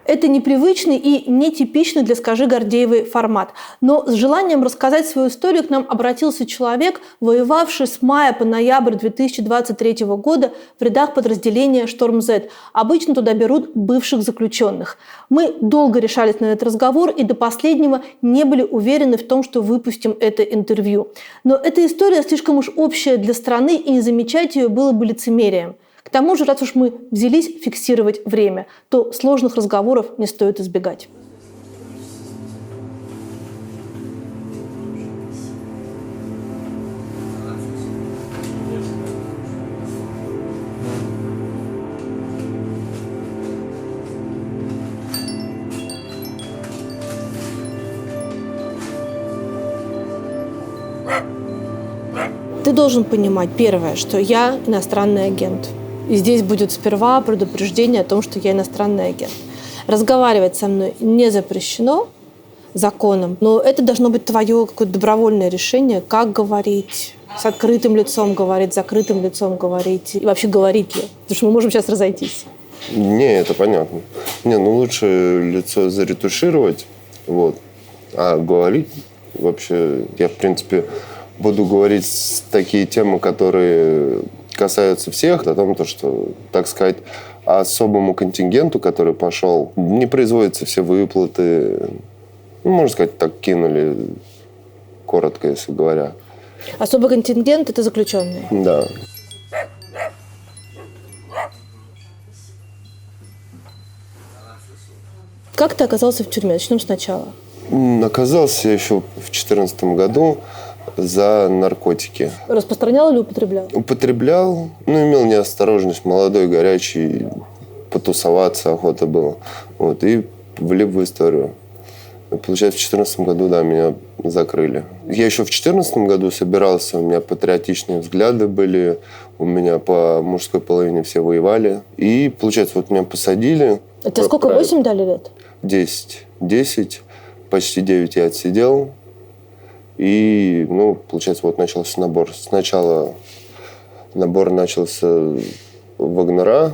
Это непривычный и нетипичный для «Скажи Гордеевой» формат. Но с желанием рассказать свою историю к нам обратился человек, воевавший с мая по ноябрь 2023 года в рядах подразделения «Шторм-Z». Обычно туда берут бывших заключенных. Мы долго решались на этот разговор и до последнего не были уверены в том, что выпустим это интервью. Но эта история слишком уж общая для страны, и не замечать ее было бы лицемерием. К тому же, раз уж мы взялись фиксировать время, то сложных разговоров не стоит избегать. Ты должен понимать, первое, что я иностранный агент. И здесь будет сперва предупреждение о том, что я иностранный агент. Разговаривать со мной не запрещено законом, но это должно быть твое какое-то добровольное решение, как говорить, с открытым лицом говорить, с закрытым лицом говорить, и вообще говорить ли. Потому что мы можем сейчас разойтись. Не, это понятно. Лучше лицо заретушировать, а говорить вообще, я, в принципе, буду говорить такие темы, которые касаются всех, о том, что, так сказать, особому контингенту, который пошел, не производятся все выплаты. Можно сказать, так кинули, коротко, если говоря. Особый контингент – это заключенные? Да. Как ты оказался в тюрьме? Начнем сначала. Оказался я еще в 2014 году за наркотики. Распространял или употреблял? Употреблял, имел неосторожность, молодой, горячий, потусоваться охота было. И влип в историю. Получается, в 2014 году, меня закрыли. Я еще в 2014 году собирался, у меня патриотичные взгляды были, у меня по мужской половине все воевали. И, получается, меня посадили. Это сколько, 8 дали лет? 10. 10, почти 9 я отсидел. И, получается, начался набор. Сначала набор начался Вагнера,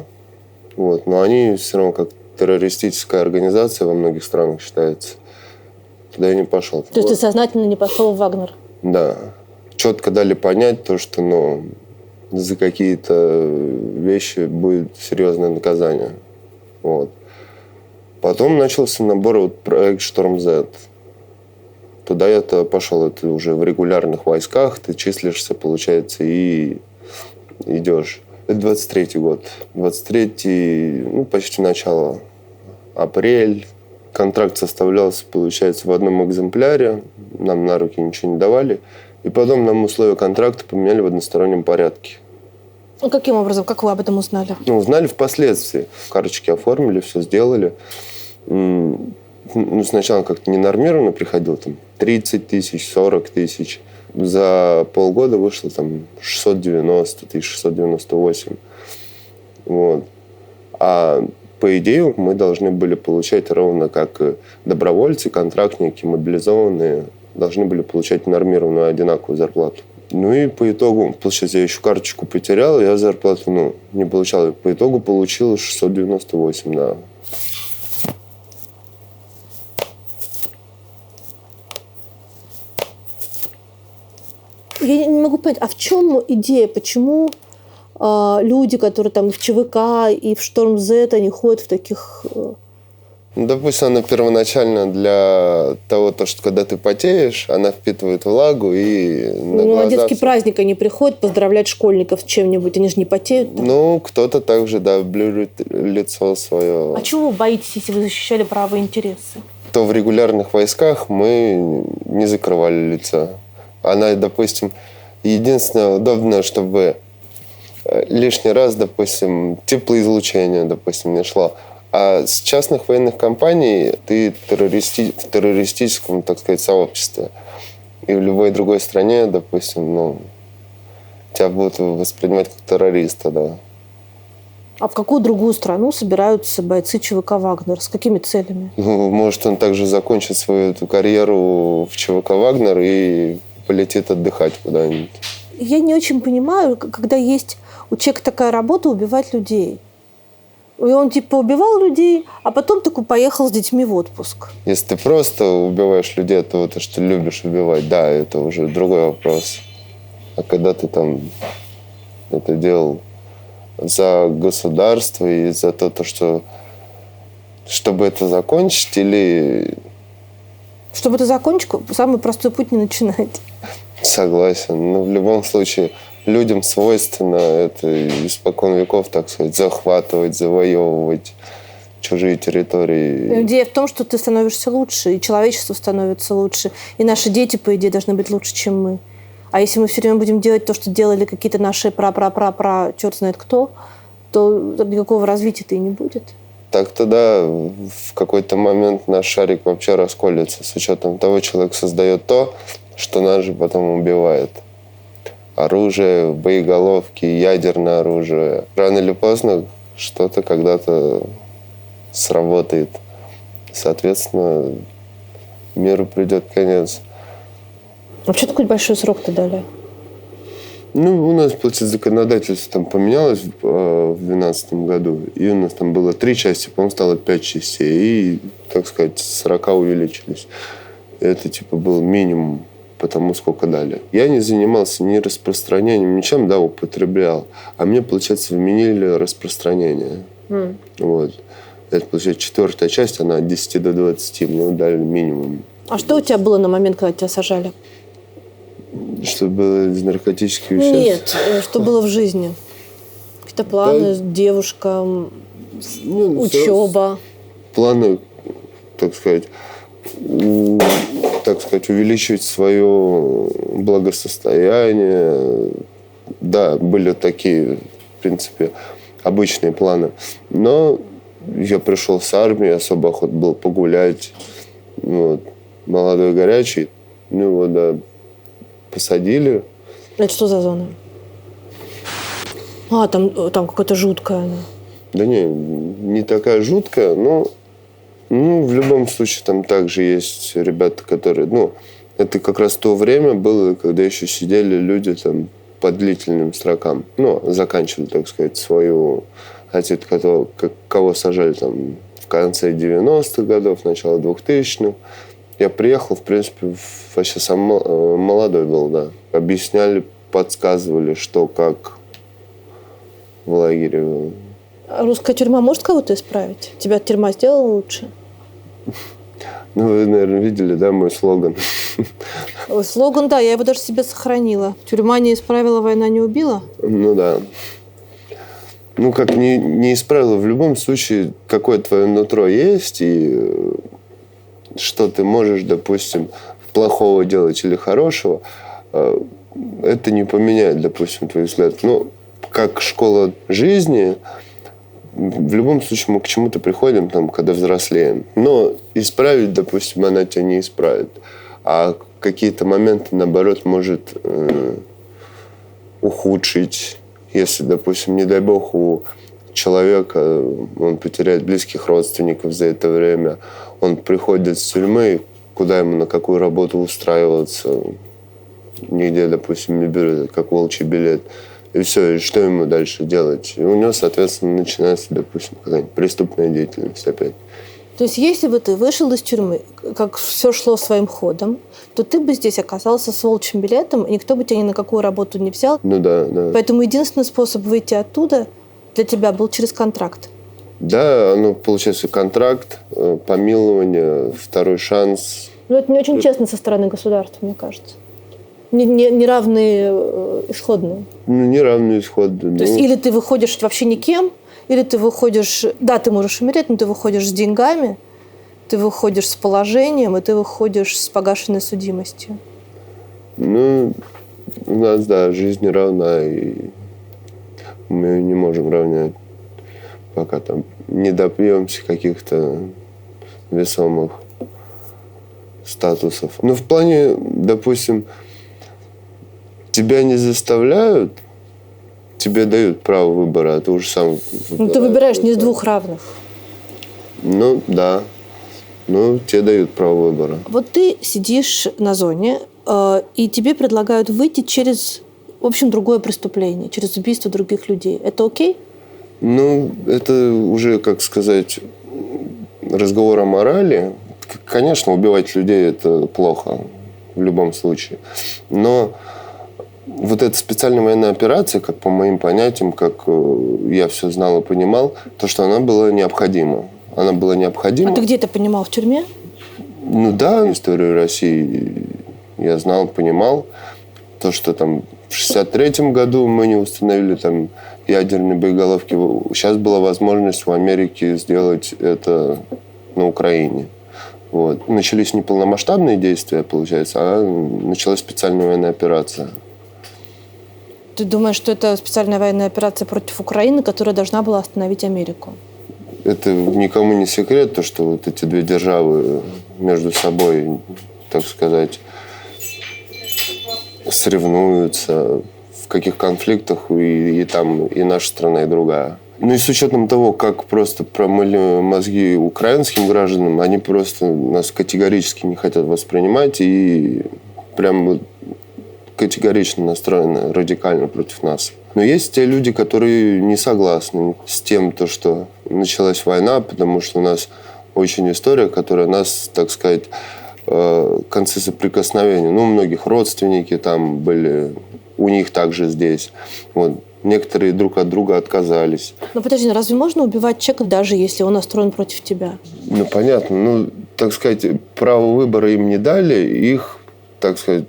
но они все равно как террористическая организация во многих странах считается. Туда я не пошел. То есть ты сознательно не пошел в Вагнер? Да. Четко дали понять то, что за какие-то вещи будет серьезное наказание. Потом начался набор проект «Шторм-Z». Туда я-то пошел, это уже в регулярных войсках, ты числишься, получается, и идешь. Это 23-й год. 23-й, почти начало. Апрель. Контракт составлялся, получается, в одном экземпляре. Нам на руки ничего не давали. И потом нам условия контракта поменяли в одностороннем порядке. Каким образом? Как вы об этом узнали? Узнали впоследствии. Карточки оформили, все сделали. Сначала как-то ненормированно приходил, 30 тысяч, 40 тысяч. За полгода вышло 690 тысяч, 698. А по идее мы должны были получать ровно как добровольцы, контрактники, мобилизованные, должны были получать нормированную одинаковую зарплату. И по итогу, получается, я еще карточку потерял, я зарплату не получал. По итогу получил 698, да. Я не могу понять, а в чем идея? Почему люди, которые в ЧВК и в Шторм-Z, они ходят в таких... Допустим, она первоначально для того, что когда ты потеешь, она впитывает влагу и на детский праздник они приходят поздравлять школьников с чем-нибудь, они же не потеют. Кто-то также, блюрит лицо свое. А чего вы боитесь, если вы защищали права и интересы? То в регулярных войсках мы не закрывали лица. Она, допустим, единственное удобное, чтобы лишний раз, допустим, теплоизлучение, допустим, не шло. А с частных военных компаний ты в террористическом, так сказать, сообществе. И в любой другой стране, допустим, тебя будут воспринимать как террориста, да. А в какую другую страну собираются бойцы ЧВК «Вагнер»? С какими целями? Может, он также закончит свою эту карьеру в ЧВК «Вагнер» и полетит отдыхать куда-нибудь. Я не очень понимаю, когда есть у человека такая работа убивать людей. И он типа убивал людей, а потом такой поехал с детьми в отпуск. Если ты просто убиваешь людей от того, что любишь убивать, да, это уже другой вопрос. А когда ты там это делал за государство и за то, что чтобы это закончить, или... Чтобы это закончить, самый простой путь не начинать. Согласен. Но в любом случае людям свойственно это испокон веков, так сказать, захватывать, завоевывать чужие территории. Идея в том, что ты становишься лучше, и человечество становится лучше, и наши дети, по идее, должны быть лучше, чем мы. А если мы все время будем делать то, что делали какие-то наши черт знает кто, то никакого развития-то и не будет. Так-то да, в какой-то момент наш шарик вообще расколется, с учетом того, человек создает то, что нас же потом убивает. Оружие, боеголовки, ядерное оружие. Рано или поздно что-то когда-то сработает. Соответственно, миру придет конец. А что такой большой срок-то дали? Ну, у нас, получается, законодательство там поменялось в 2012 году, и у нас там было 3 части, по-моему, стало 5 частей, и, так сказать, с 40 увеличились. Это, типа, был минимум, потому сколько дали. Я не занимался ни распространением, ничем, да, употреблял, а мне, получается, вменили распространение. Вот. Это, получается, 4-я часть, она от 10 до 20, мне дали минимум. А что у тебя было на момент, когда тебя сажали? Что было из наркотических веществ? Нет, что было в жизни? Какие-то планы, девушка, учеба? Планы, так сказать, увеличивать свое благосостояние. Да, были такие, в принципе, обычные планы. Но я пришел с армии, особо охот был погулять. Вот. Молодой, горячий. Ну вот, да. Посадили. Это что за зона? Там какая-то жуткая она. Да не такая жуткая, но в любом случае там также есть ребята, которые... это как раз то время было, когда еще сидели люди там по длительным срокам. Заканчивали, так сказать, свою... Хотя кого сажали там в конце 90-х годов, начало 2000-х. Я приехал, в принципе, вообще сам молодой был, да. Объясняли, подсказывали, что, как в лагере. А русская тюрьма может кого-то исправить? Тебя тюрьма сделала лучше? Вы, наверное, видели, да, мой слоган? Слоган, да, я его даже себе сохранила. Тюрьма не исправила, война не убила? Ну да. Как не исправила, в любом случае, какое твое нутро есть, и что ты можешь, допустим, плохого делать или хорошего, это не поменяет, допустим, твой взгляд. Как школа жизни, в любом случае мы к чему-то приходим, когда взрослеем. Но исправить, допустим, она тебя не исправит. А какие-то моменты, наоборот, может ухудшить. Если, допустим, не дай бог, у человека, он потеряет близких родственников за это время, он приходит с тюрьмы, куда ему, на какую работу устраиваться, нигде, допустим, не берет, как волчий билет. И все, и что ему дальше делать? И у него, соответственно, начинается, допустим, какая-нибудь преступная деятельность опять. То есть, если бы ты вышел из тюрьмы, как все шло своим ходом, то ты бы здесь оказался с волчьим билетом, и никто бы тебя ни на какую работу не взял. Ну да. Поэтому единственный способ выйти оттуда для тебя был через контракт. Да, получается, контракт, помилование, второй шанс. Это не очень честно со стороны государства, мне кажется. Неравные исходные. Неравные исходные. То есть или ты выходишь вообще никем, или ты выходишь... Да, ты можешь умереть, но ты выходишь с деньгами, ты выходишь с положением, и ты выходишь с погашенной судимостью. У нас, да, жизнь равна, и мы ее не можем равнять, пока там не добьемся каких-то весомых статусов. В плане, допустим, тебя не заставляют, тебе дают право выбора, а ты уже сам выбираешь. Ты выбираешь не из двух равных. Да. Тебе дают право выбора. Вот ты сидишь на зоне, и тебе предлагают выйти через, в общем, другое преступление, через убийство других людей. Это окей? Ну, это уже, как сказать, разговор о морали. Конечно, убивать людей – это плохо в любом случае. Но вот эта специальная военная операция, как по моим понятиям, как я все знал и понимал, то, что она была необходима. Она была необходима. А ты где это понимал? В тюрьме? Ну да, историю России я знал, понимал. То, что там в 1963 году мы не установили там ядерные боеголовки. Сейчас была возможность в Америке сделать это на Украине. Вот. Начались не полномасштабные действия, получается, а началась специальная военная операция. Ты думаешь, что это специальная военная операция против Украины, которая должна была остановить Америку? Это никому не секрет, то, что вот эти две державы между собой, так сказать, соревнуются, в каких конфликтах и там и наша страна, и другая. Ну и с учетом того, как просто промыли мозги украинским гражданам, они просто нас категорически не хотят воспринимать и прям вот категорично настроены радикально против нас. Но есть те люди, которые не согласны с тем, то, что началась война, потому что у нас очень история, которая нас, так сказать, концы соприкосновения. Ну, у многих родственники там были, у них также здесь. Вот. Некоторые друг от друга отказались. Ну, подожди, разве можно убивать человека, даже если он настроен против тебя? Ну, понятно. Ну, так сказать, право выбора им не дали. Их, так сказать,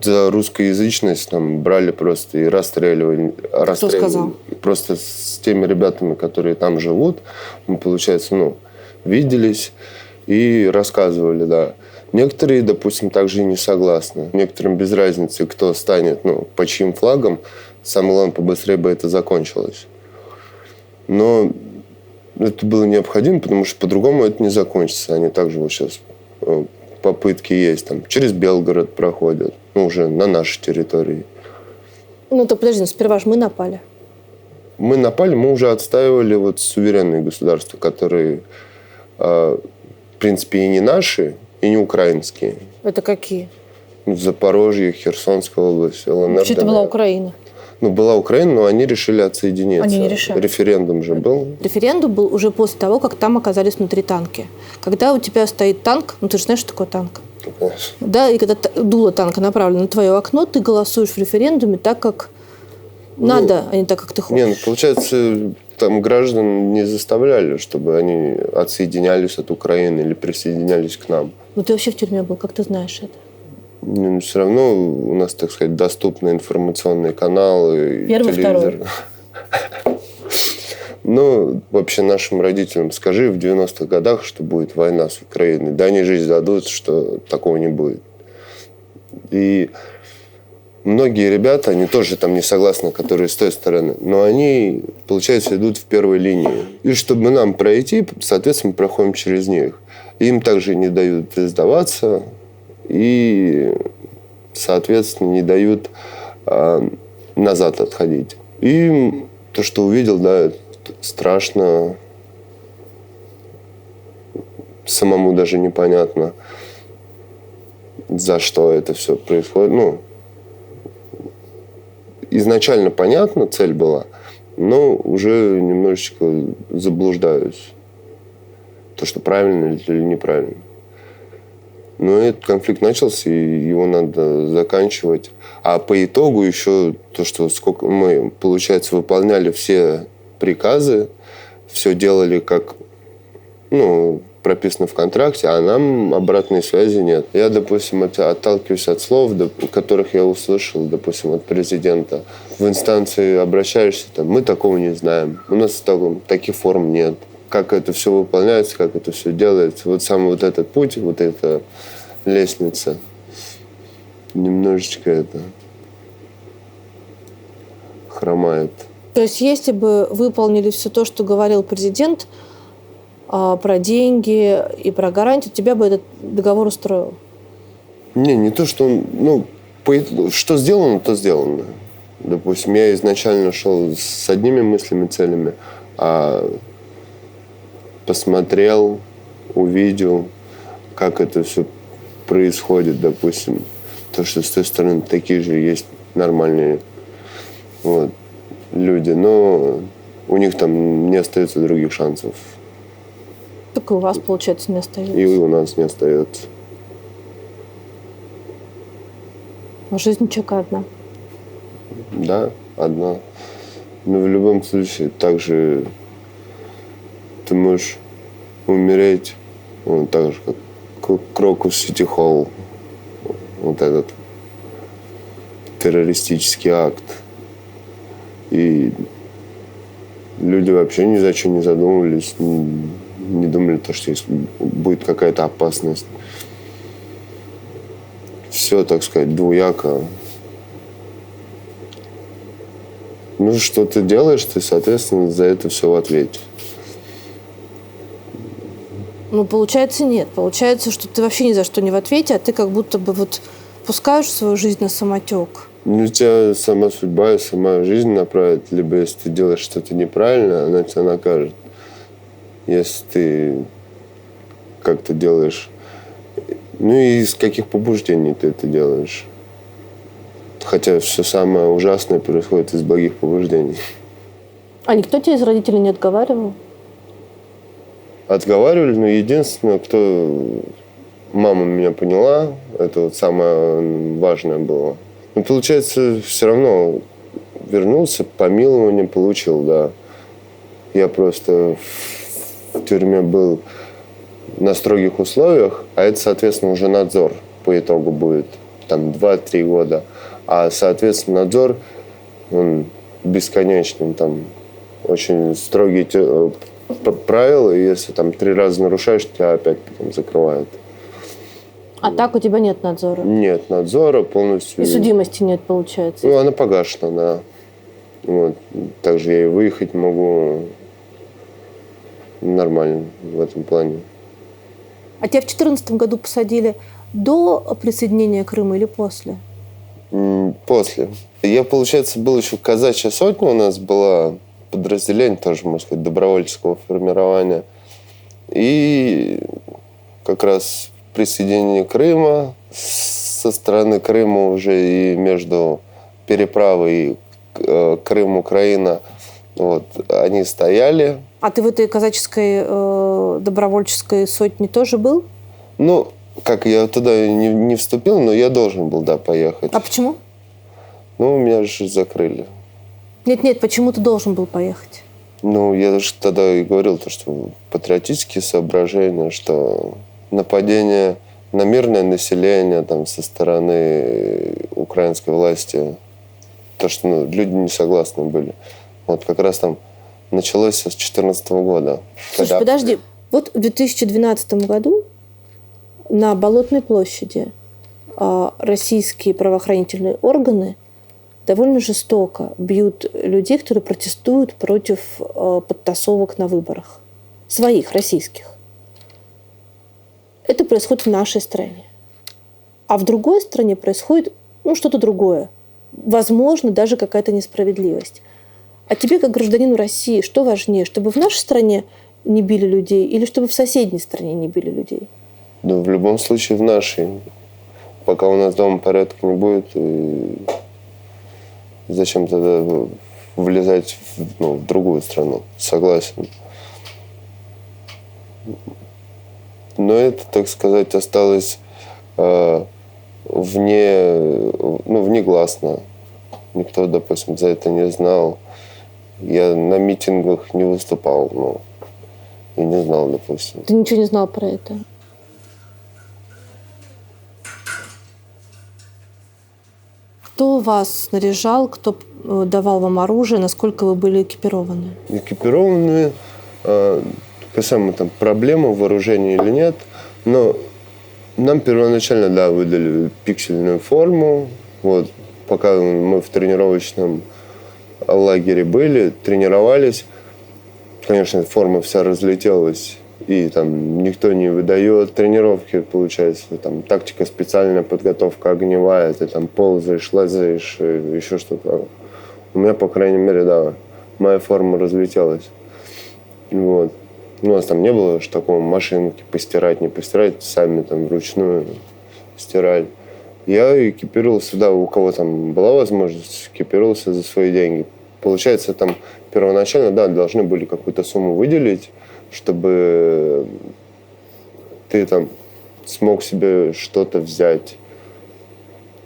за русскоязычность там брали просто и расстреливали. Кто сказал? Просто с теми ребятами, которые там живут. Мы, получается, виделись и рассказывали, да. Некоторые, допустим, также и не согласны. Некоторым без разницы, кто станет, по чьим флагам. Самое главное, побыстрее бы это закончилось. Но это было необходимо, потому что по-другому это не закончится. Они также вот сейчас попытки есть. Там, через Белгород проходят. Уже на нашей территории. Ну, то подожди, сперва же мы напали. Мы напали, мы уже отстаивали вот суверенные государства, которые, в принципе, и не наши, и не украинские. Это какие? Запорожье, Херсонская область, ЛНР. Вообще это была Украина. Была Украина, но они решили отсоединиться. Они не решили. Референдум же был. Референдум был уже после того, как там оказались внутри танки. Когда у тебя стоит танк, ты же знаешь, что такое танк? Конечно. Да, и когда дуло танка направлено на твое окно, ты голосуешь в референдуме так, как надо, а не так, как ты хочешь. Получается, там граждан не заставляли, чтобы они отсоединялись от Украины или присоединялись к нам. Ты вообще в тюрьме был, как ты знаешь это? Но все равно у нас, так сказать, доступны информационные каналы. Первый, телевизор. Второй. Вообще нашим родителям скажи в 90-х годах, что будет война с Украиной. Да, они жизнь дадут, что такого не будет. И многие ребята, они тоже там не согласны, которые с той стороны, но они, получается, идут в первой линии. И чтобы нам пройти, соответственно, мы проходим через них. Им также не дают сдаваться и, соответственно, не дают назад отходить. И то, что увидел, да, страшно. Самому даже непонятно, за что это все происходит. Изначально понятно, цель была, но уже немножечко заблуждаюсь. То, что правильно или неправильно. Но этот конфликт начался, и его надо заканчивать. А по итогу еще то, что сколько мы, получается, выполняли все приказы, все делали как, прописано в контракте, а нам обратной связи нет. Я, допустим, отталкиваюсь от слов, которых я услышал, допустим, от президента. В инстанции обращаешься, мы такого не знаем. У нас таких форм нет. Как это все выполняется, как это все делается. Вот сам вот этот путь, вот эта лестница, немножечко это хромает. То есть, если бы выполнили все то, что говорил президент, про деньги и про гарантию, тебя бы этот договор устроил? Не то, что он... что сделано, то сделано. Допустим, я изначально шел с одними мыслями, целями, а посмотрел, увидел, как это все происходит, допустим. То, что с той стороны такие же есть нормальные люди. Но у них там не остается других шансов. Так и у вас, получается, не остается. И у нас не остается. Жизнь человека одна. Да, одна. Но в любом случае, также ты можешь умереть, так же, как Крокус Сити Холл. Вот этот террористический акт. И люди вообще ни за что не задумывались, не думали, что будет какая-то опасность. Все, так сказать, двуяко. Ну, что ты делаешь, ты, соответственно, за это все в ответе. Ну, получается, нет. Получается, что ты вообще ни за что не в ответе, а ты как будто бы вот пускаешь свою жизнь на самотек. Ну, тебя сама судьба и сама жизнь направит. Либо если ты делаешь что-то неправильно, она тебя накажет. Если ты как-то делаешь... Ну, и из каких побуждений ты это делаешь. Хотя все самое ужасное происходит из благих побуждений. А никто тебя из родителей не отговаривал? Отговаривали, но единственное, кто... Мама меня поняла, это вот самое важное было. Но, получается, все равно вернулся, помилование получил, да. Я просто в тюрьме был на строгих условиях, а это, соответственно, уже надзор по итогу будет. Там 2-3 года. А, соответственно, надзор, он бесконечный. Там очень строгие правила, и если там 3 раза нарушаешь, тебя опять потом закрывают. А так у тебя нет надзора? Нет надзора полностью. И судимости нет, получается? Ну, она погашена, да. Вот. Также я и выехать могу нормально в этом плане. А тебя в 2014 году посадили до присоединения Крыма или после? После. Я, получается, был еще казачья сотня, у нас было подразделение, тоже, можно сказать, добровольческого формирования. И как раз присоединение Крыма, со стороны Крыма уже и между переправой Крым-Украина, вот, они стояли. А ты в этой казаческой добровольческой сотне тоже был? Ну, как я туда не вступил, но я должен был, да, поехать. А почему? Ну, меня же закрыли. Нет, почему ты должен был поехать? Ну, я же тогда и говорил, что патриотические соображения, что нападение на мирное население там, со стороны украинской власти, то, что люди не согласны были. Вот как раз там началось с 2014 года. Слушай, подожди. Вот в 2012 году на Болотной площади российские правоохранительные органы довольно жестоко бьют людей, которые протестуют против подтасовок на выборах. Своих, российских. Это происходит в нашей стране. А в другой стране происходит что-то другое. Возможно, даже какая-то несправедливость. А тебе, как гражданину России, что важнее? Чтобы в нашей стране не били людей или чтобы в соседней стране не били людей? Ну, в любом случае в нашей. Пока у нас дома порядка не будет, зачем тогда влезать в другую страну? Согласен. Но это, так сказать, осталось внегласно. Никто, допустим, за это не знал. Я на митингах не выступал, и не знал, допустим. Ты ничего не знал про это? Кто вас снаряжал, кто давал вам оружие, насколько вы были экипированы? Экипированы, касаемо там проблемы вооружения или нет, но нам первоначально, да, выдали пиксельную форму. Вот, пока мы в тренировочном лагере были, тренировались, конечно, форма вся разлетелась, и там никто не выдает тренировки, получается, там тактика специальная, подготовка огневая, ты там ползаешь, лазаешь, еще что-то. У меня, по крайней мере, да, моя форма разлетелась. Вот. У нас там не было такого машинки постирать, не постирать, сами там вручную стирали. Я экипировался, да, у кого там была возможность, экипировался за свои деньги. Получается, там первоначально, да, должны были какую-то сумму выделить, чтобы ты там смог себе что-то взять.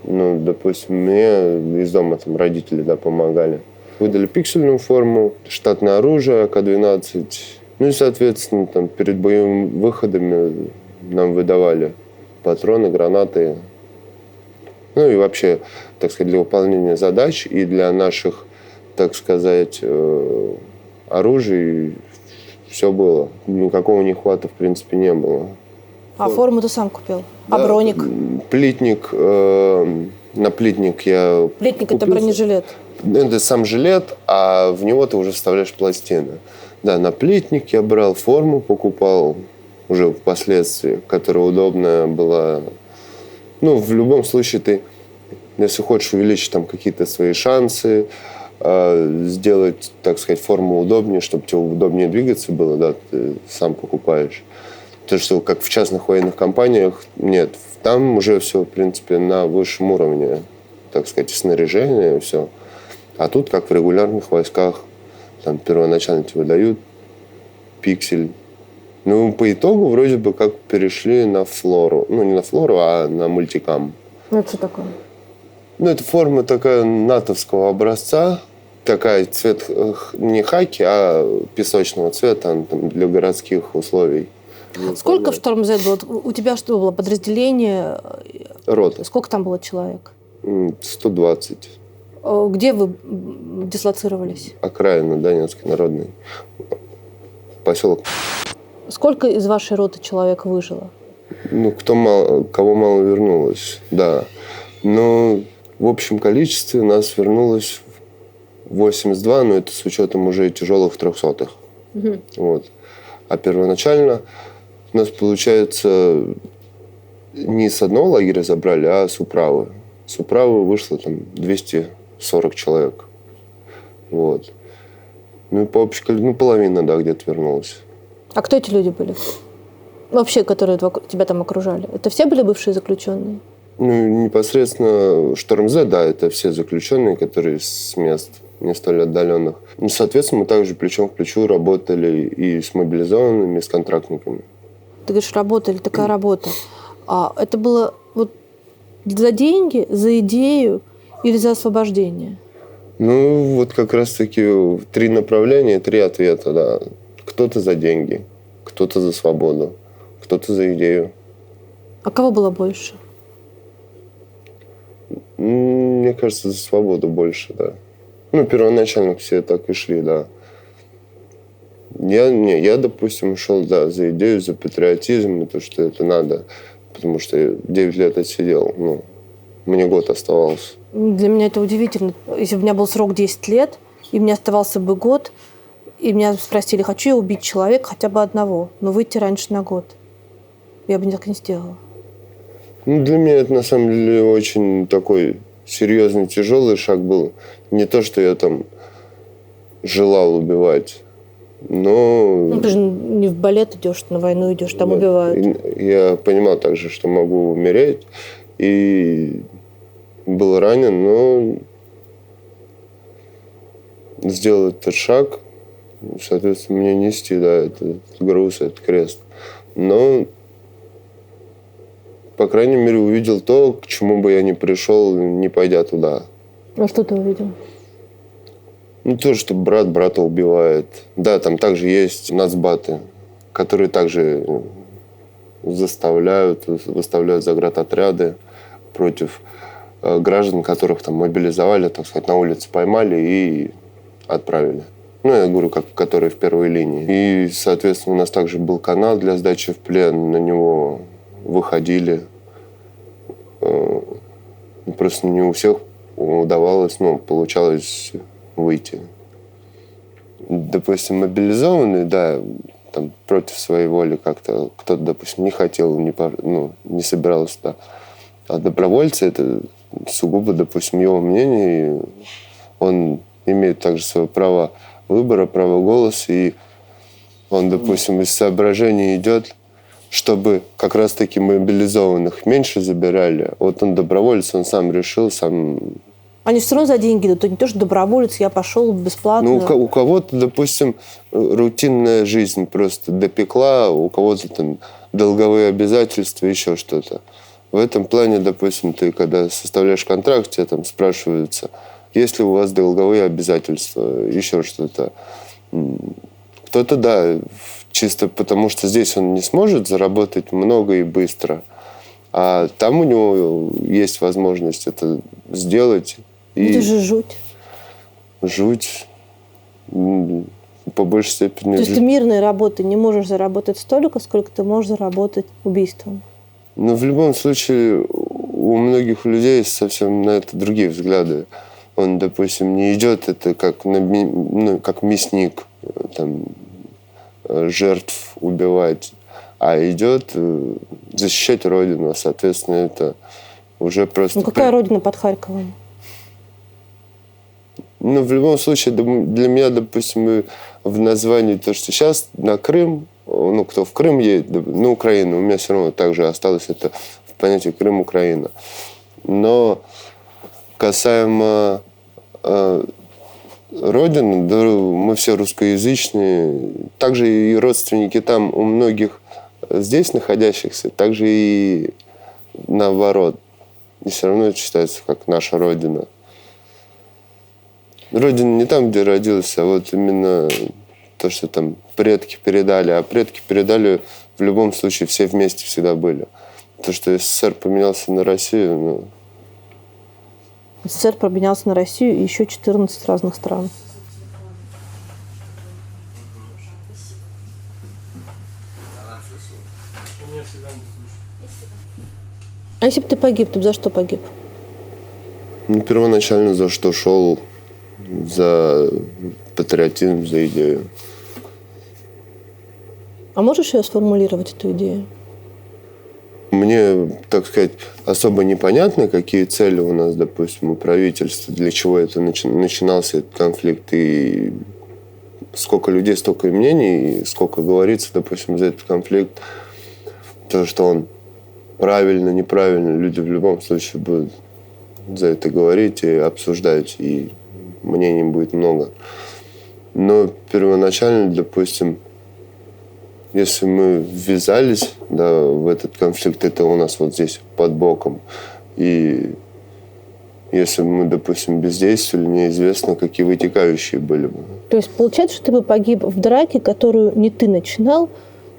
Ну, допустим, мне из дома там родители, да, помогали. Выдали пиксельную форму, штатное оружие АК-12. Ну и, соответственно, там перед боевыми выходами нам выдавали патроны, гранаты. Ну и вообще, так сказать, для выполнения задач и для наших, так сказать, оружий все было. Никакого нехвата, в принципе, не было. А форму ты сам купил? А Да, броник? Плитник. На плитник я Плитник — это купил. бронежилет. Это сам жилет, а в него ты уже вставляешь пластины. Да, на плитник я брал форму, покупал уже впоследствии, которая удобная была. Ну, в любом случае ты, если хочешь увеличить там какие-то свои шансы, сделать, так сказать, форму удобнее, чтобы тебе удобнее двигаться было, да, ты сам покупаешь. То, что как в частных военных компаниях, нет. Там уже все, в принципе, на высшем уровне, так сказать, снаряжение, все. А тут, как в регулярных войсках, там первоначально тебе дают пиксель. Ну, по итогу вроде бы как перешли на флору. Ну, не на флору, а на мультикам. Ну, это что такое? Ну, это форма такая натовского образца. Такая цвет не хаки, а песочного цвета, там, для городских условий. Сколько в Шторм Z было? У тебя что было? Подразделение? Рота. Сколько там было человек? 120. Где вы дислоцировались? Окраина Донецкой народной. Поселок. Сколько из вашей роты человек выжило? Ну, кого мало вернулось, да. Но в общем количестве нас вернулось 82, но это с учетом уже тяжелых 300-х. Угу. Вот. А первоначально у нас, получается, не с одного лагеря забрали, а с управы. С управы вышло там 240 человек. Вот. Ну и по общей количеству, половина, да, где-то вернулась. А кто эти люди были? Вообще, которые тебя там окружали? Это все были бывшие заключенные? Ну, непосредственно Шторм Z, да, это все заключенные, которые с мест не столь отдаленных. Ну, соответственно, мы также плечом к плечу работали и с мобилизованными, и с контрактниками. Ты говоришь, работали, такая работа. А это было вот за деньги, за идею или за освобождение? Ну, вот как раз-таки 3 направления, 3 ответа, да. Кто-то за деньги, кто-то за свободу, кто-то за идею. А кого было больше? Мне кажется, за свободу больше, да. Ну, первоначально все так и шли, да. Я, допустим, шел, да, за идею, за патриотизм, и то, что это надо. Потому что я 9 лет отсидел, ну, мне год оставался. Для меня это удивительно. Если бы у меня был срок 10 лет, и мне оставался бы год, и меня спросили, хочу я убить человека, хотя бы одного, но выйти раньше на год. Я бы так не сделала. Ну, для меня это, на самом деле, очень такой серьезный, тяжелый шаг был. Не то, что я там желал убивать, но... Ну, ты же не в балет идешь, на войну идешь, там вот. убивают. Я понимал также, что могу умереть, и был ранен, но сделал этот шаг, соответственно, мне нести, да, этот груз, этот крест. Но, по крайней мере, увидел то, к чему бы я не пришел, не пойдя туда. А что ты увидел? Ну, то, что брат брата убивает. Да, там также есть нацбаты, которые также выставляют заградотряды против граждан, которых там мобилизовали, так сказать, на улице поймали и отправили. Ну, я говорю, которые в первой линии. И, соответственно, у нас также был канал для сдачи в плен. На него выходили. Просто не у всех удавалось, получалось выйти. Допустим, мобилизованный, да, там, против своей воли как-то кто-то, допустим, не хотел, не собирался туда. А добровольцы, это сугубо, допустим, его мнение, и он имеет также свое право выбора, право голоса, и он, допустим, из соображений идет, чтобы как раз-таки мобилизованных меньше забирали. Вот он доброволец, он сам решил, сам Они все равно за деньги идут. Это не то, что доброволец, я пошел бесплатно. Ну, у кого-то, допустим, рутинная жизнь просто допекла, у кого-то там долговые обязательства, еще что-то. В этом плане, допустим, ты, когда составляешь контракт, тебя там спрашиваются, есть ли у вас долговые обязательства, еще что-то. Кто-то, да, чисто потому что здесь он не сможет заработать много и быстро, а там у него есть возможность это сделать. Это же жуть. Жуть. По большей степени... То есть ты мирной работой не можешь заработать столько, сколько ты можешь заработать убийством? Но в любом случае у многих людей совсем на это другие взгляды. Он, допустим, не идет это как, как мясник, там, жертв убивать, а идет защищать Родину. Соответственно, это уже просто... Ну какая Родина под Харьковом? Ну, в любом случае, для меня, допустим, в названии то, что сейчас на Крым, ну, кто в Крым едет, на Украину, у меня все равно также осталось это в понятии Крым, Украина. Но касаемо Родины, да, мы все русскоязычные, также и родственники там у многих здесь находящихся, также и наоборот. И все равно это считается как наша Родина. Родина не там, где родился, а вот именно то, что там предки передали. А предки передали в любом случае все вместе всегда были. То, что СССР поменялся на Россию, ну... СССР поменялся на Россию и еще 14 разных стран. А если бы ты погиб, ты бы за что погиб? Ну, первоначально за что шел? За патриотизм, за идею. А можешь ее сформулировать, эту идею? Мне, так сказать, особо непонятно, какие цели у нас, допустим, у правительства, для чего это начинался этот конфликт, и сколько людей, столько и мнений, и сколько говорится, допустим, за этот конфликт. То, что он правильно, неправильно, люди в любом случае будут за это говорить и обсуждать, и мнений будет много. Но первоначально, допустим, если мы ввязались, да, в этот конфликт, это у нас вот здесь под боком. И если бы мы, допустим, бездействовали, неизвестно, какие вытекающие были бы. То есть получается, что ты бы погиб в драке, которую не ты начинал,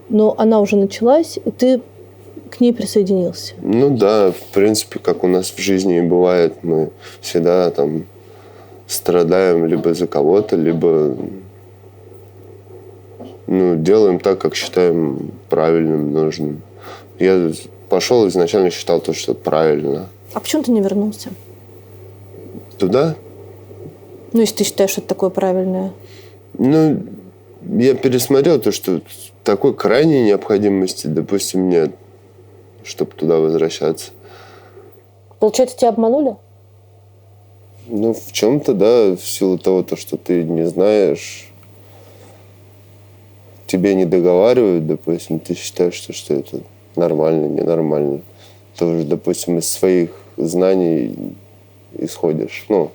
но она уже началась, и ты к ней присоединился? Ну да, в принципе, как у нас в жизни и бывает, мы всегда там страдаем либо за кого-то, либо делаем так, как считаем правильным, нужным. Я пошел изначально считал то, что правильно. А почему ты не вернулся? Туда? Ну, если ты считаешь, что это такое правильное. Ну, я пересмотрел то, что такой крайней необходимости, допустим, нет, чтобы туда возвращаться. Получается, тебя обманули? Ну, в чем-то, да, в силу того, что ты не знаешь, тебе не договаривают, допустим, ты считаешь, что это нормально, ненормально. Ты уже, допустим, из своих знаний исходишь. Ну,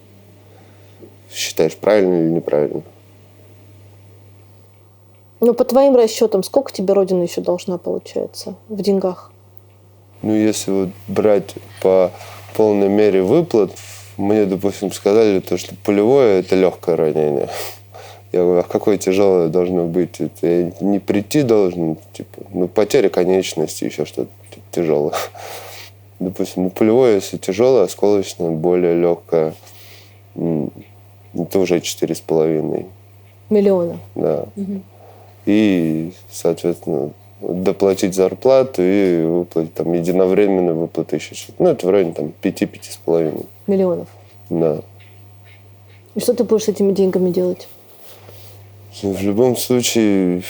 считаешь, правильно или неправильно. Ну, по твоим расчетам, сколько тебе Родина еще должна, получается, в деньгах? Ну, если вот брать по полной мере выплат, мне, допустим, сказали, что пулевое – это легкое ранение. Я говорю, а какое тяжелое должно быть? Это я не прийти должен, потеря конечности, еще что-то тяжелое. Допустим, пулевое, если тяжелое, осколочное, более легкое, это уже 4,5 миллиона. Да. Угу. И, соответственно, доплатить зарплату и выплатить там единовременно выплаты еще что-то. Ну, это в районе там 5-5,5 миллионов. Да. И что ты будешь с этими деньгами делать? В любом случае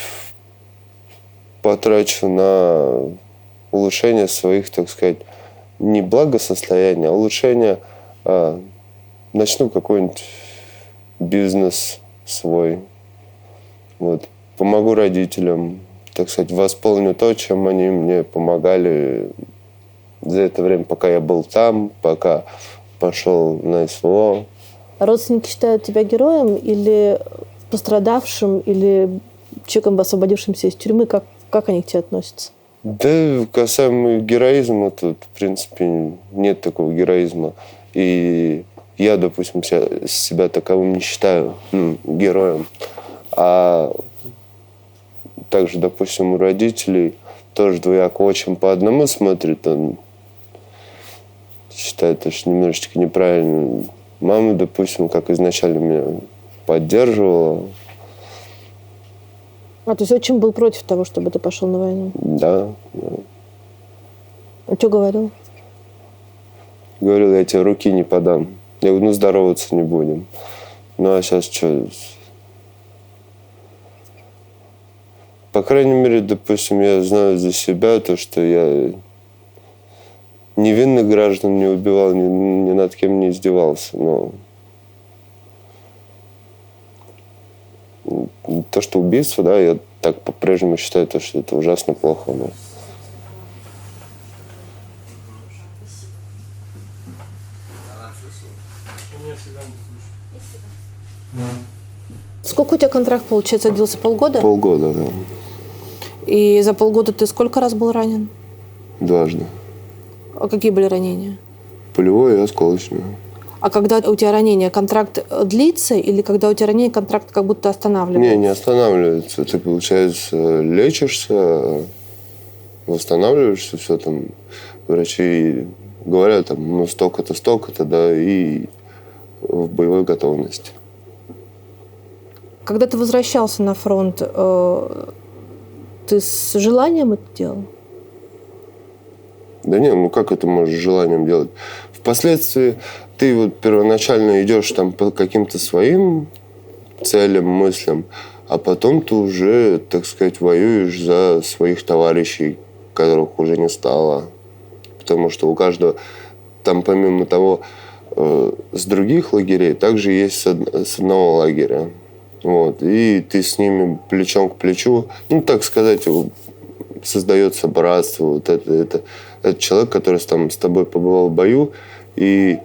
потрачу на улучшение своих, так сказать, не благосостояния, а улучшение. Начну какой-нибудь бизнес свой. Вот. Помогу родителям, так сказать, восполню то, чем они мне помогали за это время, пока я был там, пока пошел на СВО. Родственники считают тебя героем или пострадавшим, или человеком, освободившимся из тюрьмы? Как они к тебе относятся? Да, касаемо героизма, тут, в принципе, нет такого героизма. И я, допустим, себя таковым не считаю, героем. А также, допустим, у родителей тоже двояко очень по одному смотрят. Он считает, что немножечко неправильно. Мама, допустим, как изначально меня поддерживала. То есть отчим был против того, чтобы ты пошел на войну? Да. А что говорил? Говорил, я тебе руки не подам. Я говорю, здороваться не будем. Ну, а сейчас что? По крайней мере, допустим, я знаю за себя то, что я невинных граждан не убивал, ни над кем не издевался. Но то, что убийство, да, я так по-прежнему считаю, то, что это ужасно плохо. Но... Сколько у тебя контракт, получается, длился? Полгода? Полгода, да. И за полгода ты сколько раз был ранен? Дважды. А какие были ранения? Пулевое и осколочное. А когда у тебя ранение, контракт длится, или когда у тебя ранение, контракт как будто останавливается? Не останавливается. Ты, получается, лечишься, восстанавливаешься, все там. Врачи говорят, там, столько-то, да, и в боевой готовности. Когда ты возвращался на фронт, ты с желанием это делал? Да не, как это можешь с желанием делать? Впоследствии ты вот первоначально идешь там по каким-то своим целям, мыслям, а потом ты уже, так сказать, воюешь за своих товарищей, которых уже не стало. Потому что у каждого, там помимо того, с других лагерей, также есть с одного лагеря. Вот. И ты с ними плечом к плечу, так сказать, создается братство. Вот это человек, который там с тобой побывал в бою, и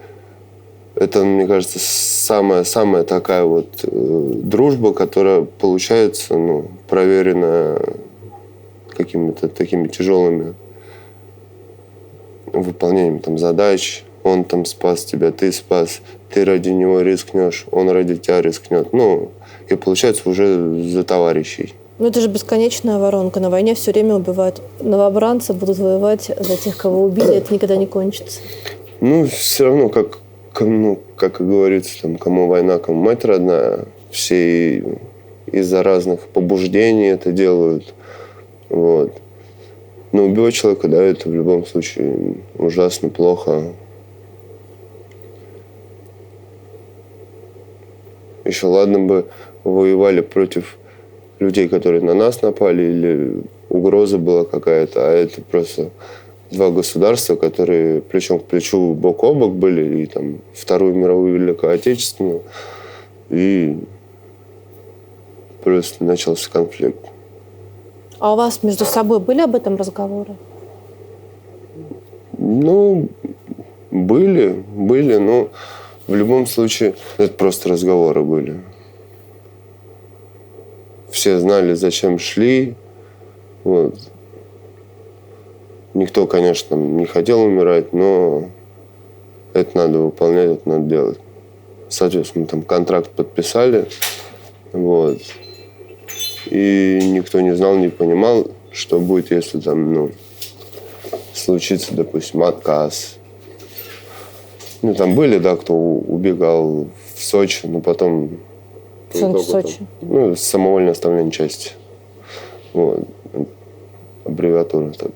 это, мне кажется, самая такая вот дружба, которая получается, проверенная какими-то такими тяжелыми выполнением там задач. Он там спас тебя, ты спас, ты ради него рискнешь, он ради тебя рискнет. И получается уже за товарищей. Это же бесконечная воронка. На войне все время убивают новобранцев, будут воевать за тех, кого убили. Это никогда не кончится. Все равно, как и говорится, там, кому война, кому мать родная. Все из-за разных побуждений это делают. Вот. Но убивать человека, да, это в любом случае ужасно плохо. Еще ладно бы воевали против людей, которые на нас напали, или угроза была какая-то, а это просто два государства, которые плечом к плечу, бок о бок были, и там Вторую мировую, Великую Отечественную, и просто начался конфликт. А у вас между собой были об этом разговоры? Были, но в любом случае это просто разговоры были. Все знали, зачем шли. Вот. Никто, конечно, не хотел умирать, но это надо выполнять, это надо делать. Соответственно, мы там контракт подписали. Вот. И никто не знал, не понимал, что будет, если там, случится, допустим, отказ. Там были, да, кто убегал в Сочи, но потом... Что в Сочи? Самовольное оставление части. Вот. Аббревиатура. Так.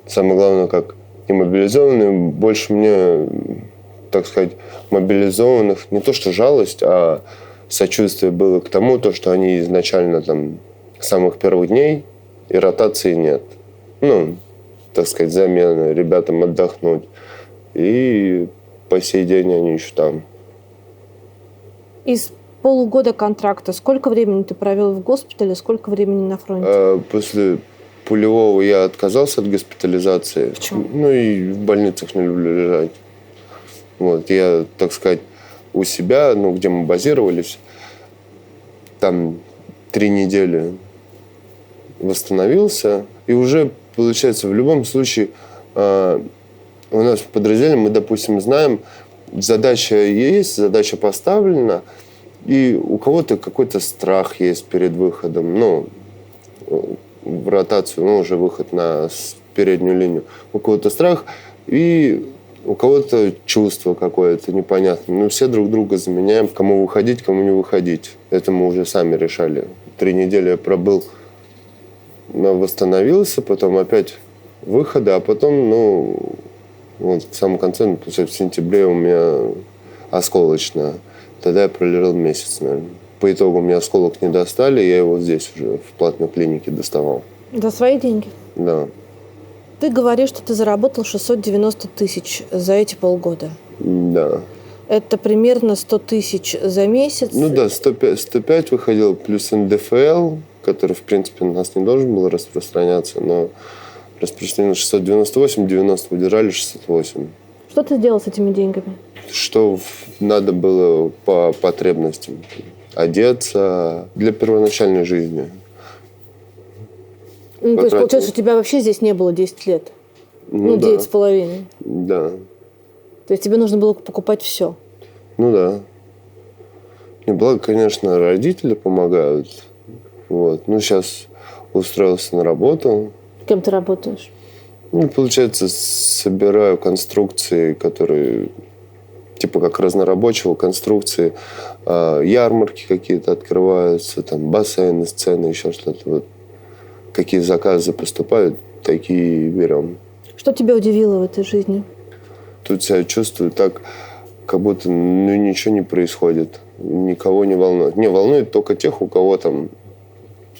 Самое главное, как и мобилизованные, больше мне, так сказать, мобилизованных не то что жалость, а сочувствие было к тому, что они изначально там с самых первых дней и ротации нет. Так сказать, замена ребятам отдохнуть. И по сей день они еще там. Из полугода контракта сколько времени ты провел в госпитале, сколько времени на фронте? После пулевого я отказался от госпитализации. Почему? И в больницах не люблю лежать. Вот, я, так сказать, у себя, где мы базировались, там 3 недели восстановился. И уже, получается, в любом случае у нас в подразделении мы, допустим, знаем, задача есть, задача поставлена, и у кого-то какой-то страх есть перед выходом, в ротацию, уже выход на переднюю линию. У кого-то страх, и у кого-то чувство какое-то непонятное. Мы все друг друга заменяем, кому выходить, кому не выходить. Это мы уже сами решали. 3 недели я пробыл, восстановился, потом опять выходы, а потом, в самом конце, в сентябре у меня осколочная. Тогда я пролежал месяц, наверное. По итогу мне осколок не достали, я его здесь уже в платной клинике доставал. За свои деньги? Да. Ты говоришь, что ты заработал 690 тысяч за эти полгода. Да. Это примерно 100 тысяч за месяц? 105 выходил, плюс НДФЛ, который, в принципе, на нас не должен был распространяться, но распространено 698, 90 удержали 608. Что ты сделал с этими деньгами? Что надо было по потребностям. Одеться для первоначальной жизни. То есть, получается, что у тебя вообще здесь не было 10 лет? 9,5. Да. То есть тебе нужно было покупать все? Да. И благо, конечно, родители помогают. Сейчас устроился на работу. Кем ты работаешь? Получается, собираю конструкции, которые типа как разнорабочего, конструкции, ярмарки какие-то открываются, там бассейны, сцены, еще что-то. Какие заказы поступают, такие берем. Что тебя удивило в этой жизни? Тут себя чувствую так, как будто ничего не происходит. Никого не волнует. Не волнует только тех, у кого там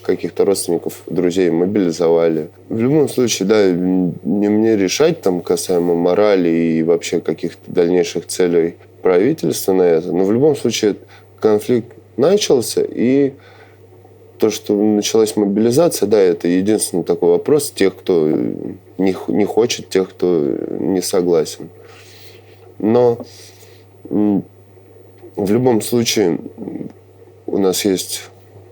каких-то родственников, друзей мобилизовали. В любом случае, да, не мне решать там касаемо морали и вообще каких-то дальнейших целей правительства на это. Но в любом случае конфликт начался, и то, что началась мобилизация, да, это единственный такой вопрос тех, кто не хочет, тех, кто не согласен. Но в любом случае у нас есть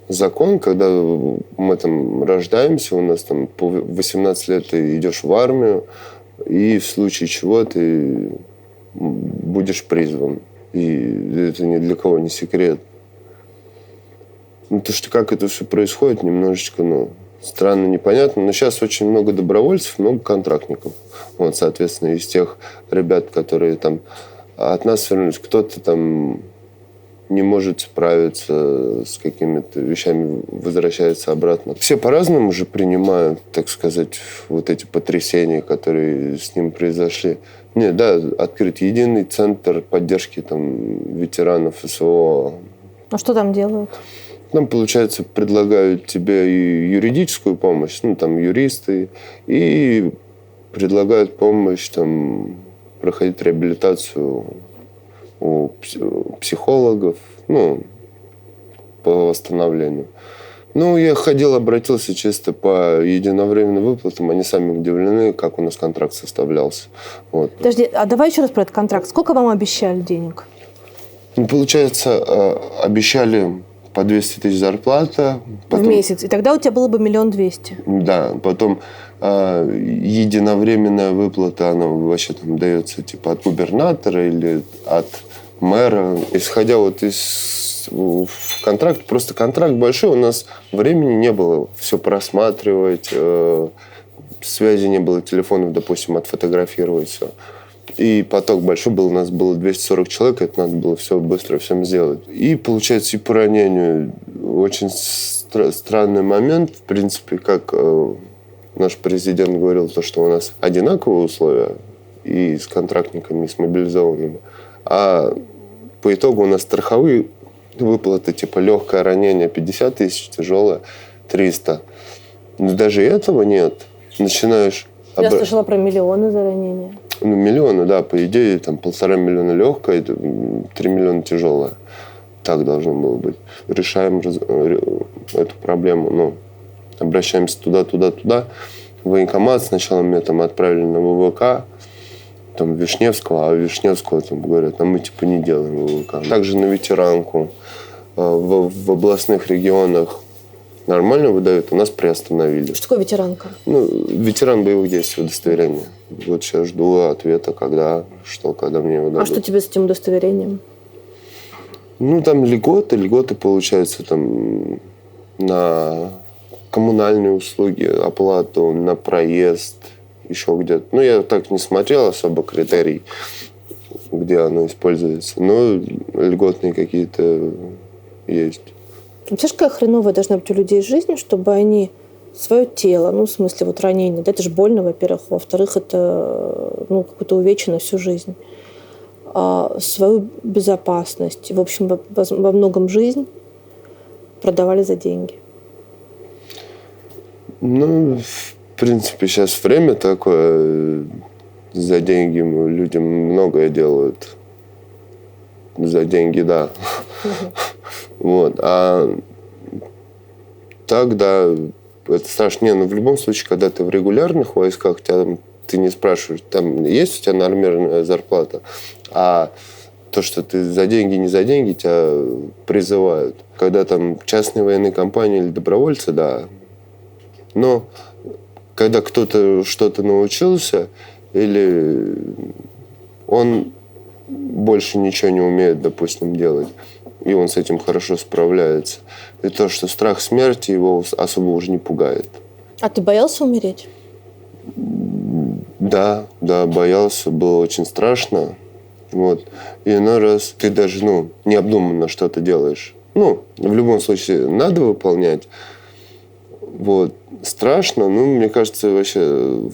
закон, когда мы там рождаемся, у нас там по 18 лет ты идешь в армию, и в случае чего ты будешь призван. И это ни для кого не секрет. То, что как это все происходит, немножечко, странно, непонятно. Но сейчас очень много добровольцев, много контрактников. Соответственно, из тех ребят, которые там от нас вернулись, кто-то там не может справиться с какими-то вещами, возвращается обратно. Все по-разному же принимают, так сказать, эти потрясения, которые с ним произошли. Открыть единый центр поддержки ветеранов СВО. А что там делают? Там, получается, предлагают тебе и юридическую помощь, юристы, и предлагают помощь проходить реабилитацию у психологов, по восстановлению. Я ходил, обратился чисто по единовременным выплатам. Они сами удивлены, как у нас контракт составлялся. Подожди, а давай еще раз про этот контракт. Сколько вам обещали денег? Получается, обещали по 200 тысяч зарплата. В месяц. И тогда у тебя было бы 1 200 000. Да, потом единовременная выплата, она вообще дается от губернатора или от мэра. Исходя из контракта, просто контракт большой, у нас времени не было все просматривать, связи не было, телефонов, допустим, отфотографировать все. И поток большой был, у нас было 240 человек, это надо было все быстро всем сделать. И, получается, и по ранению очень странный момент, в принципе, как наш президент говорил, то, что у нас одинаковые условия и с контрактниками, и с мобилизованными, а по итогу у нас страховые выплаты, легкое ранение 50 тысяч, тяжелое 300. Но даже этого нет. Начинаешь... Я слышала про миллионы за ранение. Миллионы, да, по идее, 1,5 миллиона легкое, 3 миллиона тяжелое. Так должно было быть. Решаем эту проблему, обращаемся туда. В военкомат сначала меня отправили на ВВК. там Вишневского, а Вишневского там говорят, а мы типа не делаем ВЛК. Также на ветеранку в областных регионах нормально выдают, у нас приостановили. Что такое ветеранка? Ну, ветеран боевых действий, удостоверение. Вот сейчас жду ответа, когда мне его дадут. А что тебе с этим удостоверением? Ну, там льготы получаются там на коммунальные услуги, оплату, на проезд, еще где-то. Ну, я так не смотрел особо критерий, где оно используется. Но льготные какие-то есть. Вообще, какая хреновая должна быть у людей жизнь, чтобы они свое тело, ну, в смысле, вот ранение, да, это же больно, во-первых, во-вторых, это, ну, какое-то увечье на всю жизнь, свою безопасность, в общем, во многом жизнь продавали за деньги. Ну, в принципе, сейчас время такое, за деньги люди многое делают. За деньги, да. Вот. А так, да, это страшно. Но в любом случае, когда ты в регулярных войсках, ты не спрашиваешь, там есть у тебя нормированная зарплата, а то, что ты за деньги, не за деньги, тебя призывают. Когда там частные военные компании или добровольцы, да. Но когда кто-то что-то научился, или он больше ничего не умеет, допустим, делать, и он с этим хорошо справляется. И то, что страх смерти его особо уже не пугает. А ты боялся умереть? Да, боялся, было очень страшно. Вот. И иной раз ты даже, необдуманно что-то делаешь. В любом случае, надо выполнять. Вот. Страшно, мне кажется, вообще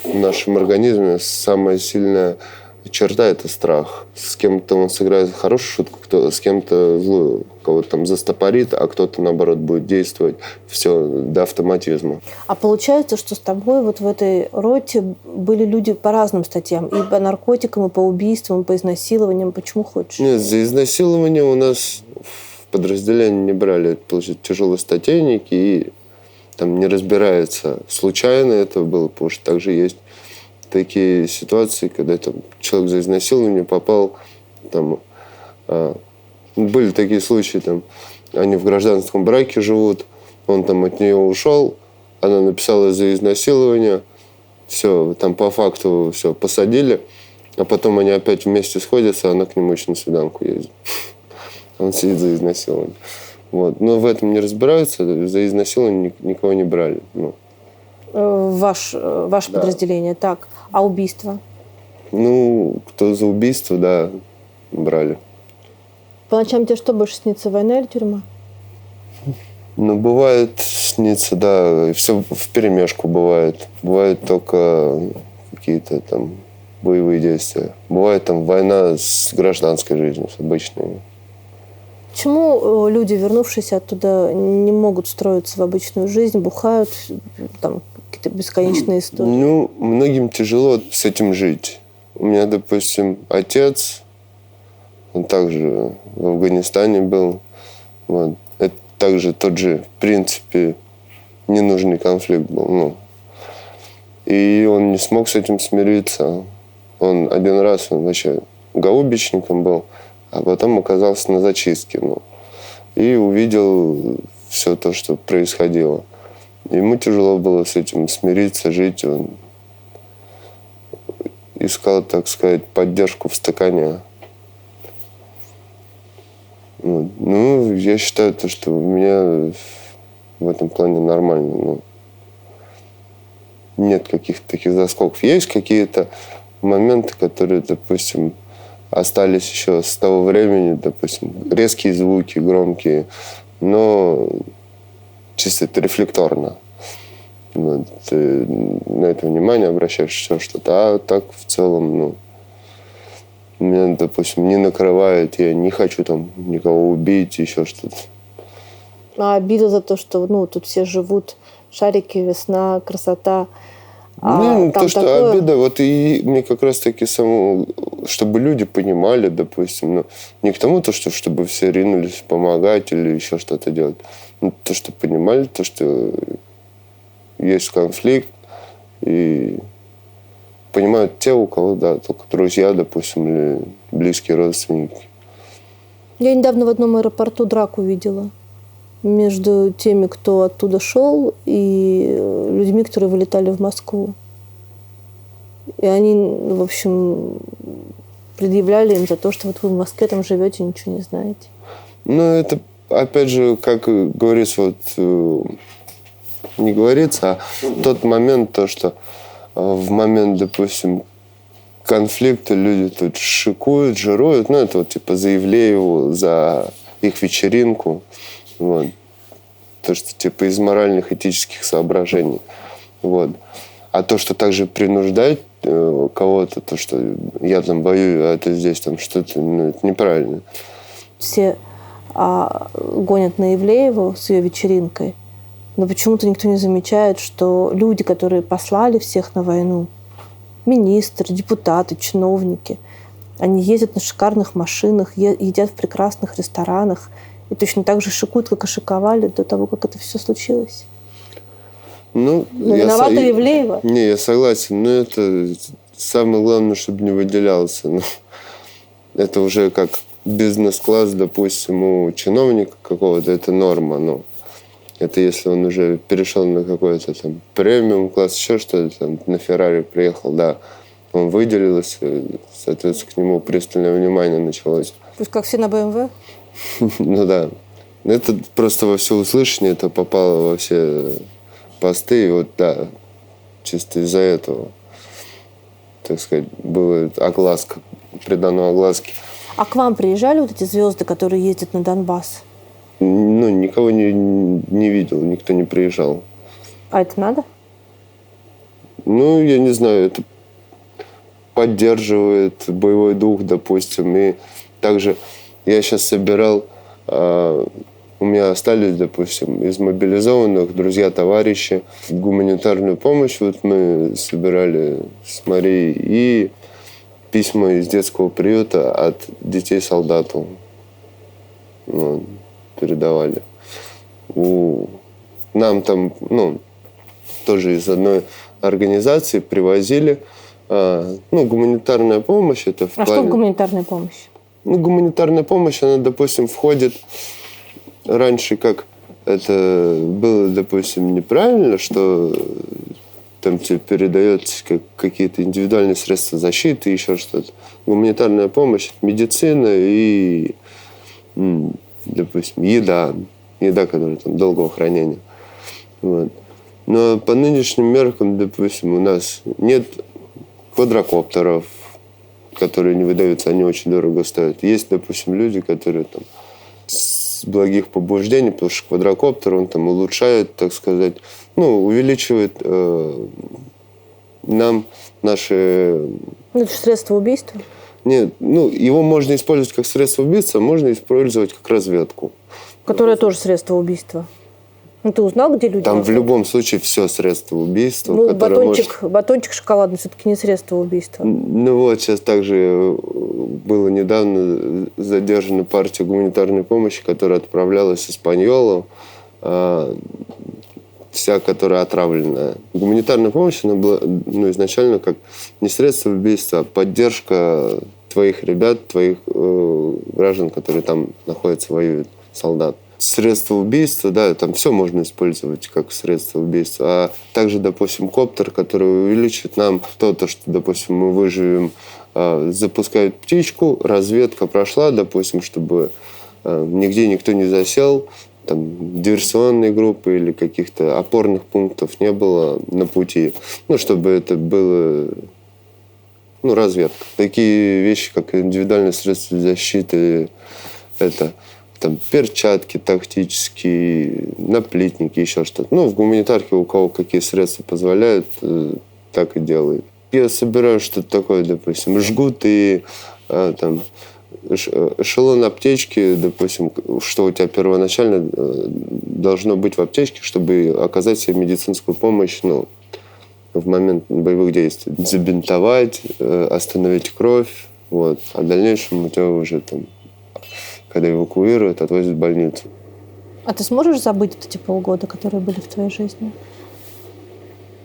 в нашем организме самая сильная черта – это страх. С кем-то он сыграет хорошую шутку, с кем-то злую. Кого-то там застопорит, а кто-то, наоборот, будет действовать. Все до автоматизма. А получается, что с тобой вот в этой роте были люди по разным статьям. И по наркотикам, и по убийствам, и по изнасилованиям. Почему хочешь? Нет, за изнасилование у нас в подразделении не брали. Это, получается, тяжелые статейники, и там не разбирается, случайно это было, потому что также есть такие ситуации, когда там человек за изнасилование попал, там, были такие случаи, там, они в гражданском браке живут, он там от нее ушел, она написала за изнасилование, все, там по факту все посадили, а потом они опять вместе сходятся, а она к нему еще на свиданку ездит. Он сидит за изнасилование. Вот. Но в этом не разбираются, за изнасилование никого не брали. Ваше подразделение, так. А убийство? Кто за убийство, да, брали. По ночам тебе что больше снится, война или тюрьма? Бывает снится, да, все вперемешку бывает. Бывает только какие-то там боевые действия. Бывает там война с гражданской жизнью, с обычной. Почему люди, вернувшиеся оттуда, не могут строиться в обычную жизнь, бухают, там какие-то бесконечные истории? Многим тяжело с этим жить. У меня, допустим, отец, он также в Афганистане был. Вот. Это также тот же, в принципе, ненужный конфликт был. И он не смог с этим смириться. Он один раз вообще гаубичником был, а потом оказался на зачистке. И увидел все то, что происходило. Ему тяжело было с этим смириться, жить. Он искал, так сказать, поддержку в стакане. Я считаю, что у меня в этом плане нормально. Нет каких-то таких заскоков. Есть какие-то моменты, которые, допустим, остались еще с того времени, допустим, резкие звуки, громкие, но чисто это рефлекторно. Ты на это внимание обращаешь, все что-то. А так в целом, меня, допустим, не накрывает, я не хочу там никого убить, еще что-то. А обида за то, что тут все живут, шарики, весна, красота. То, что такое... обида, и мне как раз-таки чтобы люди понимали, допустим, не к тому, чтобы все ринулись помогать или еще что-то делать, то, что понимали, то, что есть конфликт, и понимают те, у кого, да, только друзья, допустим, или близкие родственники. Я недавно в одном аэропорту драку видела между теми, кто оттуда шел, и людьми, которые вылетали в Москву. И они, в общем, предъявляли им за то, что вот вы в Москве там живете, ничего не знаете. Ну, это, опять же, как говорится, вот не говорится, а тот момент, то, что в момент, допустим, конфликта люди тут шикуют, жируют, ну, это вот типа за Ивлееву, за их вечеринку, вот. То, что типа из моральных, этических соображений, вот. А то, что также принуждать кого-то, то, что я там воюю, а это здесь там что-то, ну, это неправильно. Все гонят на Ивлееву с ее вечеринкой, но почему-то никто не замечает, что люди, которые послали всех на войну, министры, депутаты, чиновники, они ездят на шикарных машинах, едят в прекрасных ресторанах и точно так же шикуют, как и шиковали до того, как это все случилось. Ну, виновата Ивлеева? Не, я согласен, но это самое главное, чтобы не выделялся. Ну, это уже как бизнес-класс, допустим, у чиновника какого-то, это норма. Ну, это если он уже перешел на какой-то там премиум-класс, еще что-то, там, на Феррари приехал, да, он выделился, соответственно, к нему пристальное внимание началось. То есть как все на БМВ? Ну да. Это просто во всеуслышание, это попало во все посты, и вот, да, чисто из-за этого, так сказать, была огласка, придано огласке. А к вам приезжали вот эти звезды, которые ездят на Донбасс? Ну, никого не видел, никто не приезжал. А это надо? Ну, я не знаю, это поддерживает боевой дух, допустим. И также я сейчас собирал, у меня остались, допустим, из мобилизованных друзья, товарищи, гуманитарную помощь вот мы собирали с Марией и письма из детского приюта от детей солдатов. Вот, передавали. Нам там, ну, тоже из одной организации привозили, ну, гуманитарная помощь. Это в плане... что гуманитарная помощь? Ну, гуманитарная помощь, она, допустим, входит раньше, как это было, допустим, неправильно, что там тебе передается какие-то индивидуальные средства защиты, еще что-то. Гуманитарная помощь, медицина и, допустим, еда, которая там долгого хранения. Вот. Но по нынешним меркам, допустим, у нас нет квадрокоптеров, которые не выдаются, они очень дорого стоят. Есть, допустим, люди, которые там с благих побуждений, потому что квадрокоптер, он там улучшает, так сказать, ну, увеличивает нам наши... Ну, это же средство убийства? Нет, ну, его можно использовать как средство убийства, можно использовать как разведку. Которое тоже средство убийства. Ну, ты узнал, где люди? Там в любом случае все средство убийства. Ну, батончик шоколадный все-таки не средство убийства. Ну вот, сейчас также было недавно задержана партия гуманитарной помощи, которая отправлялась из Испаньола, вся, которая отравленная. Гуманитарная помощь, она была, ну, изначально как не средство убийства, а поддержка твоих ребят, твоих граждан, которые там находятся, воюют, солдат. Средство убийства, да, там все можно использовать как средство убийства. А также, допустим, коптер, который увеличит нам то, что, допустим, мы выживем, запускают птичку, разведка прошла, допустим, чтобы нигде никто не засел, там, диверсионной группы или каких-то опорных пунктов не было на пути. Ну, чтобы это было, ну, разведка. Такие вещи, как индивидуальные средства защиты, это там перчатки тактические, наплетники, еще что-то. Ну, в гуманитарке у кого какие средства позволяют, так и делают. Я собираю что-то такое, допустим, жгуты, там, эшелон аптечки, допустим, что у тебя первоначально должно быть в аптечке, чтобы оказать себе медицинскую помощь, ну, в момент боевых действий. Забинтовать, остановить кровь, вот. А в дальнейшем у тебя уже там, когда эвакуируют, отвозят в больницу. А ты сможешь забыть вот эти полгода, которые были в твоей жизни?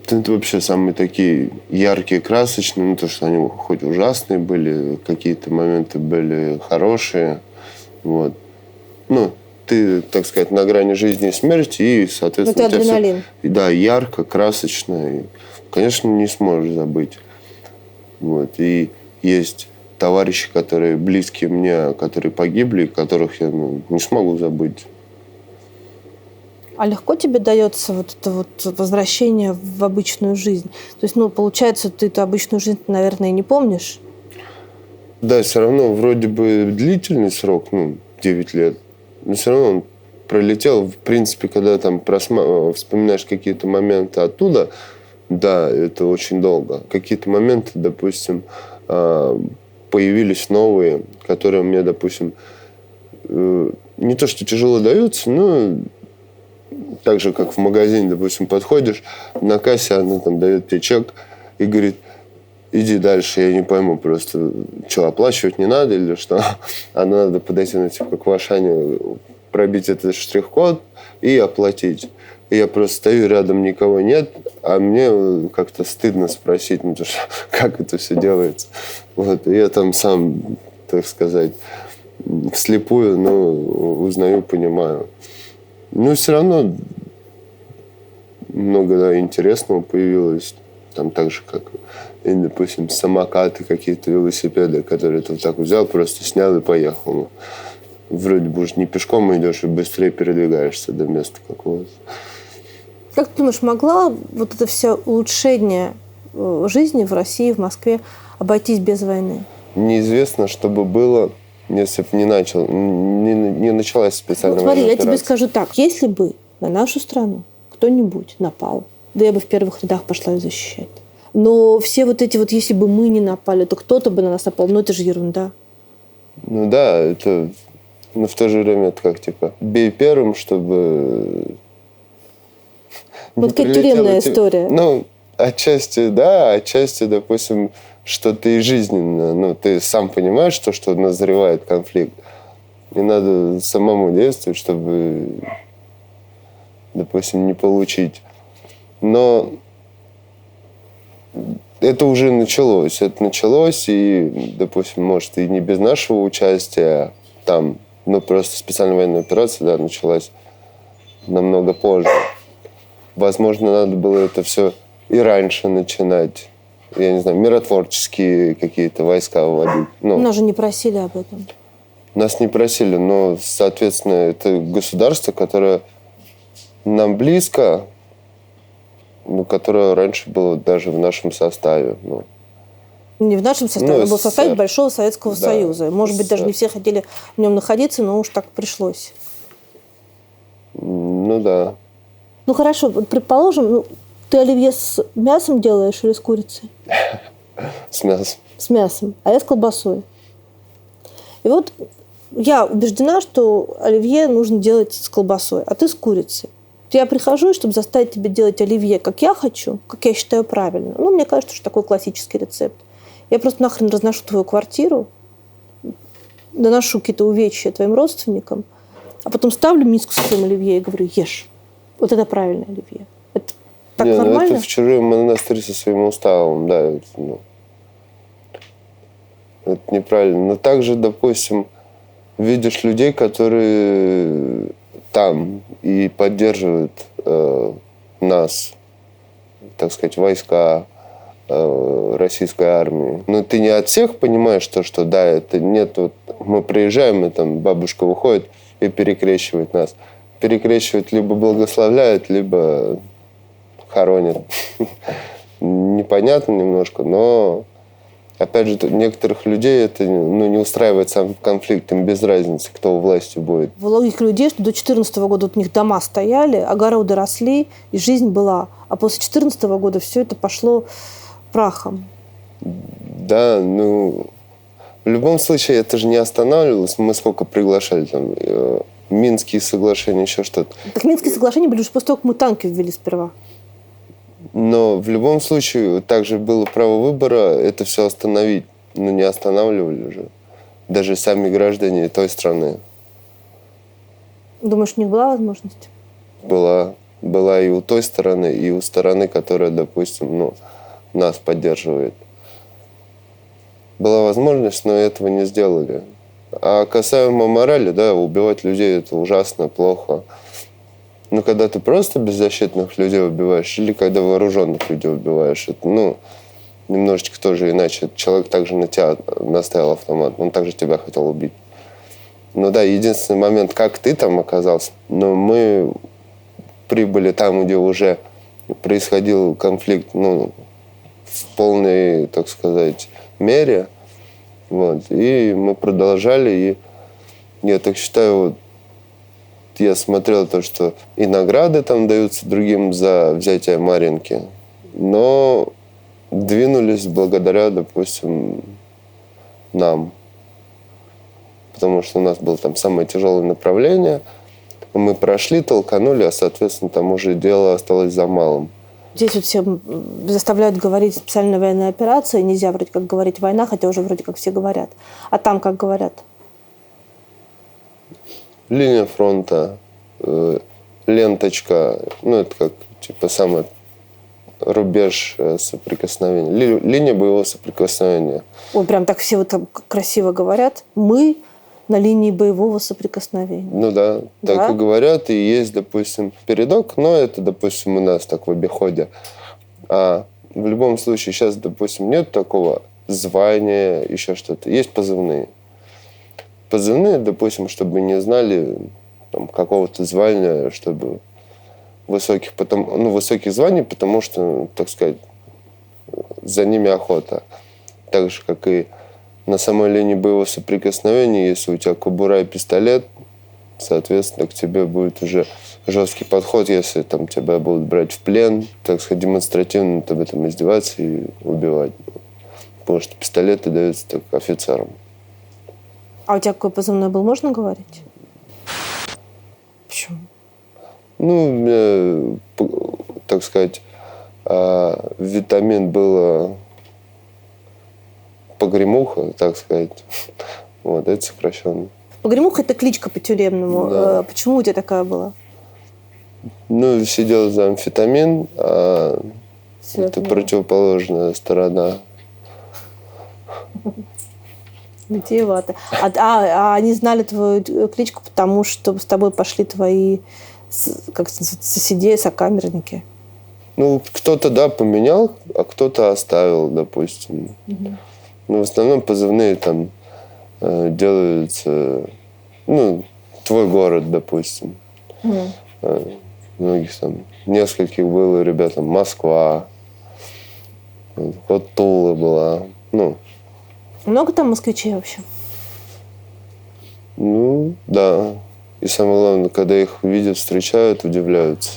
Это вообще самые такие яркие, красочные. Ну, то, что они хоть ужасные были, какие-то моменты были хорошие. Вот. Ну, ты, так сказать, на грани жизни и смерти, и, соответственно, Это адреналин. Да, ярко, красочно. И, конечно, не сможешь забыть. Вот. И есть товарищи, которые близкие мне, которые погибли, которых я не смогу забыть. А легко тебе дается вот это вот возвращение в обычную жизнь? То есть, получается, ты эту обычную жизнь, наверное, и не помнишь? Да, все равно вроде бы длительный срок, 9 лет, но все равно он пролетел. В принципе, когда там вспоминаешь какие-то моменты оттуда, да, это очень долго. Какие-то моменты, допустим, появились новые, которые мне, допустим, не то что тяжело даются, но так же, как в магазине, допустим, подходишь, на кассе она там дает тебе чек и говорит: иди дальше, я не пойму просто, что, оплачивать не надо или что? А надо подойти, к Ашане, пробить этот штрих-код и оплатить. И я просто стою, рядом никого нет, а мне как-то стыдно спросить, как это все делается. Вот. И я там сам, так сказать, вслепую, узнаю, понимаю. Но все равно много интересного появилось. Там так же, как, допустим, самокаты, какие-то велосипеды, которые ты вот так взял, просто снял и поехал. Вроде бы уж не пешком идешь и быстрее передвигаешься до места какого-то. Как ты думаешь, могла вот это все улучшение жизни в России, в Москве обойтись без войны? Неизвестно, что бы было, если бы не началась специальная смотри, военная я тебе операция. скажу так. Если бы на нашу страну кто-нибудь напал, да я бы в первых рядах пошла ее защищать. Но все вот эти вот, если бы мы не напали, то кто-то бы на нас напал. Это же ерунда. Да, это... Но в то же время это как, бей первым, чтобы... Вот какая тюремная история. Отчасти, да, отчасти, допустим, что-то и жизненно. Ты сам понимаешь, что назревает конфликт. И надо самому действовать, чтобы, допустим, не получить. Но это уже началось. Это началось, и, допустим, может, и не без нашего участия там, просто специальная военная операция, да, началась намного позже. Возможно, надо было это все и раньше начинать. Я не знаю, миротворческие какие-то войска вводить. Нас же не просили об этом. Нас не просили, но, соответственно, это государство, которое нам близко, которое раньше было даже в нашем составе. Не в нашем составе, а был в составе СССР. Большого Советского Союза. Может быть, даже не все хотели в нем находиться, но уж так пришлось. Да. Хорошо, вот предположим, ты оливье с мясом делаешь или с курицей? С мясом. С мясом, а я с колбасой. И вот я убеждена, что оливье нужно делать с колбасой, а ты с курицей. Я прихожу, чтобы заставить тебя делать оливье, как я хочу, как я считаю правильно. Мне кажется, что такой классический рецепт. Я просто нахрен разношу твою квартиру, доношу какие-то увечья твоим родственникам, а потом ставлю миску с своим оливье и говорю: ешь. Вот это правильное оливье. Это так нормально? Это в чужой монастырь со своим уставом, да. Это неправильно. Но также, допустим, видишь людей, которые там и поддерживают нас, так сказать, войска российской армии. Но ты не от всех понимаешь, что да, это нет. Мы приезжаем, и там бабушка выходит и перекрещивает нас. Перекрещивает, либо благословляет, либо хоронит. Непонятно немножко, но опять же, некоторых людей это не устраивает сам конфликт, им без разницы, кто у власти будет. В логике людей, что до 2014 года у них дома стояли, огороды росли, и жизнь была. А после 2014 года все это пошло прахом. Да, в любом случае это же не останавливалось. Мы сколько приглашали там, Минские соглашения, еще что-то. Так Минские соглашения были уже после того, как мы танки ввели сперва. Но в любом случае также было право выбора это все остановить. Но не останавливали же. Даже сами граждане той страны. Думаешь, у них была возможность? Была. была и у той стороны, и у стороны, которая, допустим, ну, нас поддерживает. Была возможность, но этого не сделали. А касаемо морали, да, убивать людей – это ужасно, плохо. Но когда ты просто беззащитных людей убиваешь, или когда вооруженных людей убиваешь, это, ну, немножечко тоже иначе. Человек также на тебя наставил автомат, он также тебя хотел убить. Ну да, единственный момент, как ты там оказался, но мы прибыли там, где уже происходил конфликт, ну, в полной, так сказать, мере. Вот. И мы продолжали, и я так считаю, вот, я смотрел то, что и награды там даются другим за взятие Марьинки, но двинулись благодаря, допустим, нам. Потому что у нас было там самое тяжелое направление. Мы прошли, толканули, а, соответственно, там уже дело осталось за малым. Здесь вот все заставляют говорить специальная военная операция, нельзя вроде как говорить война, хотя уже вроде как все говорят. А там как говорят? Линия фронта, ленточка, ну это как типа самый рубеж соприкосновения, линия боевого соприкосновения. Ой, прям так все вот там красиво говорят. Мы на линии боевого соприкосновения. Ну да, так Да? и говорят, и есть, допустим, передок, но это, допустим, у нас так в обиходе. А в любом случае сейчас, допустим, нет такого звания, еще что-то. Есть позывные. Позывные, допустим, чтобы не знали там, какого-то звания, чтобы высоких званий, потому что, так сказать, за ними охота. Так же, как и на самой линии боевого соприкосновения, если у тебя кобура и пистолет, соответственно, к тебе будет уже жесткий подход, если там тебя будут брать в плен, так сказать, демонстративно над тобой там издеваться и убивать. Потому что пистолеты даются только офицерам. А у тебя какой позывной был, можно говорить? Почему? Ну, у меня, так сказать, витамин было погремуха, так сказать. Вот, это сокращенно. Погремуха – это кличка по-тюремному. Да. Почему у тебя такая была? Ну, сидел за амфетамин, а это противоположная сторона. Витиевато. А они знали твою кличку, потому что с тобой пошли твои как соседи, сокамерники? Ну, кто-то, да, поменял, а кто-то оставил, допустим. Угу. Но в основном позывные там делаются, ну, твой город, допустим. Угу. Многих там, нескольких было ребят, там, Москва, вот Тула была, ну. Много там москвичей вообще? Ну, да. И самое главное, когда их видят, встречают, удивляются.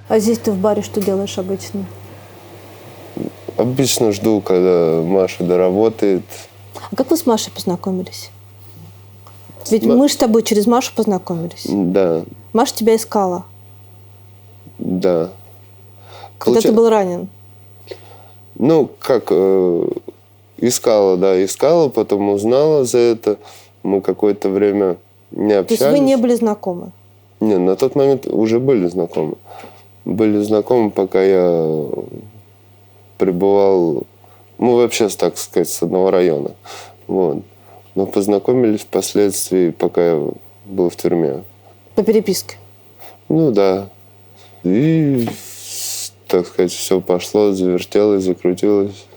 А здесь ты в баре что делаешь обычно? Обычно жду, когда Маша доработает. А как вы с Машей познакомились? Ведь мы же с тобой через Машу познакомились. Да. Маша тебя искала. Да. Когда ты был ранен. Ну, как, искала, потом узнала за это. Мы какое-то время не общались. То есть вы не были знакомы? Не, на тот момент уже были знакомы. Были знакомы, пока я пребывал, ну, вообще, так сказать, с одного района. Вот. Но познакомились впоследствии, пока я был в тюрьме. По переписке? Ну, да. И, так сказать, все пошло, завертелось, закрутилось.